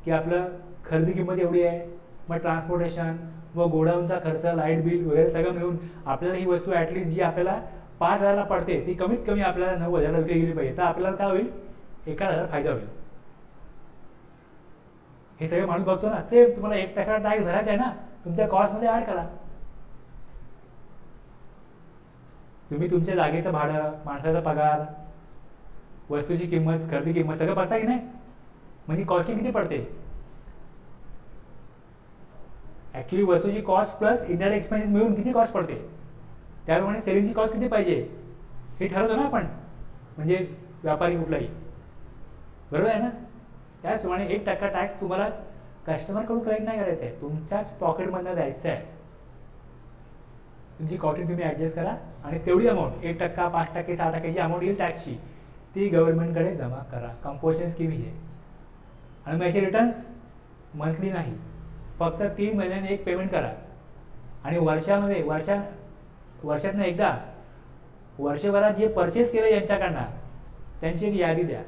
की आपलं खरेदी किंमत एवढी आहे, मग ट्रान्सपोर्टेशन व गोडाऊनचा खर्च, लाईट बिल वगैरे सगळं मिळून आपल्याला ही वस्तू ॲटलिस्ट जी आपल्याला 5,000ला पडते ती कमीत कमी आपल्याला 9,000ला विकली गेली पाहिजे, तर आपल्याला काय होईल, 1,000 फायदा होईल. हे सगळं माणूस बघतो ना. सेम तुम्हाला 1% टॅक्स भरायचा आहे ना, तुमच्या कॉस्टमध्ये ॲड करा. तुम्ही तुमच्या जागेचं भाडं, माणसाचा पगार, वस्तूची किंमत, खरेदी किंमत सगळं पडता की नाही, म्हणजे कॉस्टिंग किती पडते. ॲक्च्युली वस्तूची कॉस्ट प्लस इंडायरेक्ट एक्सपेन्सेस मिळून किती कॉस्ट पडते, त्याप्रमाणे सेलिंगची कॉस्ट किती पाहिजे हे ठरवतो ना आपण, म्हणजे व्यापारी कुठलाही, बरोबर आहे ना. त्याचप्रमाणे 1% टॅक्स तुम्हाला कस्टमरकडून कलेक्ट नाही करायचं आहे, तुमच्याच पॉकेटमधनं द्यायचं आहे. तुमची कॉस्टिंग तुम्ही ॲडजस्ट करा आणि तेवढी अमाऊंट 1%, 5%, 6%ची अमाऊंट येईल टॅक्सची, ती गव्हर्नमेंटकडे जमा करा. कंपोजिशन स्कीम ही आहे. आणि मग याचे रिटर्न्स मंथली नाही, फक्त 3 महिन्यांनी एक पेमेंट करा आणि वर्षामध्ये वर्षातनं एकदा वर्षभरात जे परचेस केलं यांच्याकडनं त्यांची एक यादी द्या,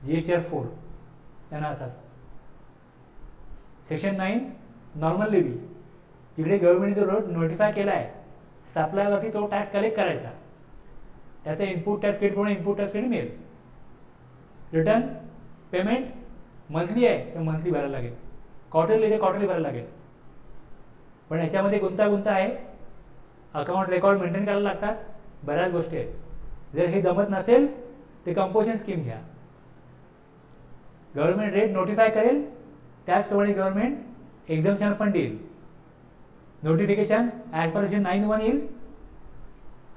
GSTR 4 त्यांना असं असतं. सेक्शन 9 नॉर्मल लेवी, जिकडे गव्हर्नमेंटने जो रोड नोटिफाय केला आहे सप्लायवरती तो टॅक्स कलेक्ट करायचा, त्याचं इनपुट टॅक्स क्रेडिट म्हणून इनपुट टॅक्स क्रेडिट मिळेल. रिटर्न पेमेंट मंथली आहे तर मंथली भरायला लागेल, क्वार्टरली ते क्वार्टरली भरायला लागेल. पण याच्यामध्ये गुंतागुंत आहे, अकाउंट रेकॉर्ड मेंटेन करायला लागतात, बऱ्याच गोष्टी आहेत. जर हे जमत नसेल ते कंपोजिशन स्कीम घ्या. गव्हर्नमेंट रेट नोटिफाय करेल, त्याचप्रमाणे गव्हर्नमेंट एक्झम्पशन पण देईल. नोटिफिकेशन ॲज पर सेक्शन 9(1) येईल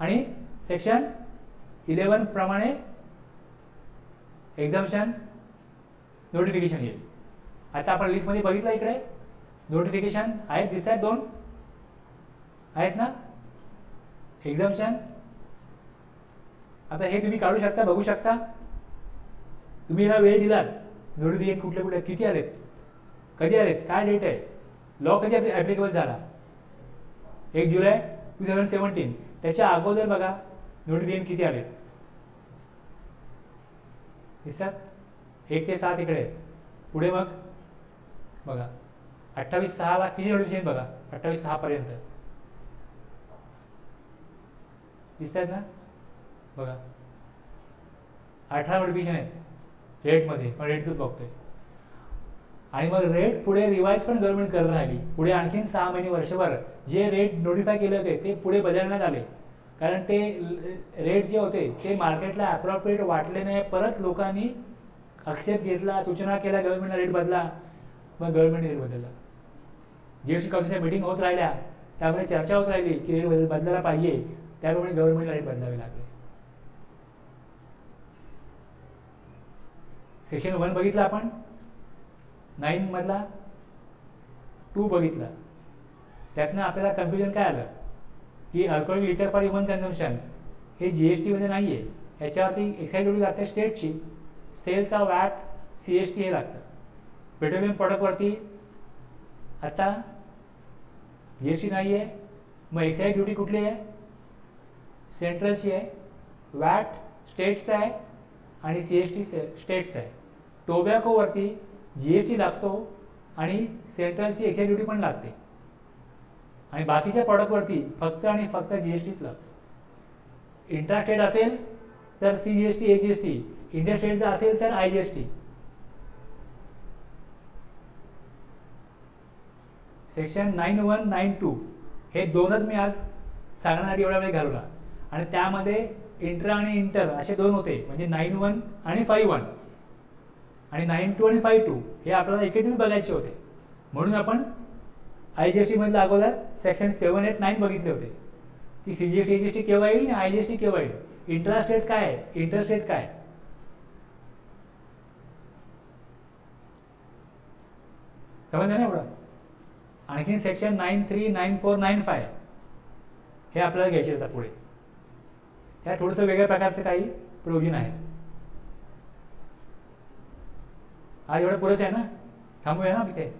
आणि सेक्शन 11 प्रमाणे एक्झम्पशन नोटिफिकेशन येईल. आता आपण लिस्टमध्ये बघितलं, इकडे नोटिफिकेशन आहेत, दिसत आहेत, 2 आहेत ना. एक्झम्पशन आता हे तुम्ही काढू शकता, बघू शकता. तुम्ही याला वेळ दिलात, नोटिफिकेशन कुठले कुठले किती आलेत, कधी आलेत, काय डेट आहे, लॉ कधी ॲप्लिकेबल झाला, 1 जुलै 2017. त्याच्या अगोदर बघा नोटिफिकेशन किती आलेत, दिसतात. 1 ते 7 इकडे आहेत. पुढे मग बघा 28/6ला किती नोटिफिकेशन बघा, 28/6 पर्यंत दिसत आहेत ना. बघा 18 नोटिफिकेशन आहेत रेटमध्ये, पण रेटच बघतोय. आणि मग रेट पुढे रिवाईज पण गव्हर्नमेंट करत राहिली. पुढे आणखीन 6 महिने, वर्षभर जे रेट नोटिफाय केले होते ते पुढे बदलण्यात आले, कारण ते रेट जे होते ते मार्केटला ॲप्रोप्रिएट वाटले नाही. परत लोकांनी आक्षेप घेतला, सूचना केल्या, गव्हर्नमेंटला रेट बदला, मग गव्हर्नमेंटने रेट बदलला. जीएसटी काउन्सिलच्या मीटिंग होत राहिल्या, त्यामुळे चर्चा होत राहिली की रेट बदलायला पाहिजे, त्याप्रमाणे गव्हर्नमेंटला रेट बदलावे लागले. सेक्शन 1 बघितलं आपण 9 मधला, 2 बघितलं, त्यातनं आपल्याला कन्फ्युजन काय आलं की alcoholic liquor for human consumption हे GSTमध्ये नाही आहे, ह्याच्यावरती एक्साईज ड्युटी लागते स्टेटची, सेलचा वॅट CST हे लागतं. पेट्रोलियम प्रॉडक्टवरती आता GST नाही आहे, मग एक्साईज ड्युटी कुठली आहे? सेंट्रलची आहे, वॅट स्टेटचा आहे आणि CST स्टेटचा आहे. टोबॅकोवरती GST लागतो आणि सेंट्रलची एक्साईज ड्युटी पण लागते आणि बाकीच्या प्रॉडक्टवरती फक्त आणि फक्त GSTच लागतो. इंट्रास्टेट असेल तर CGST AGST, इंटरस्टेटचा असेल तर IGST. सेक्शन 9192 हे दोनच मी आज सांगण्यासाठी एवढा वेळ घालवला आणि त्यामध्ये इंट्रा आणि इंटर असे दोन होते, म्हणजे 91 आणि 51 आणि 92 आणि 52 हे आपल्याला एकत्रित बघायचे होते. म्हणून आपण IGST मधलं अगोदर सेक्शन 789 बघितले होते की CGST AGST केव्हा येईल आणि IGST केव्हा येईल, इंट्रास्टेट काय आहे, इंटरस्टेट काय आहे. समजलं ना एवढं? आणखीन सेक्शन 93, 94, 95 हे आपल्याला घ्यायचे होतात पुढे. त्या थोडंसं वेगळ्या प्रकारचे काही प्रोव्हिजन आहेत. आज एवढं पुरेसं आहे ना, थांबूया ना इथे.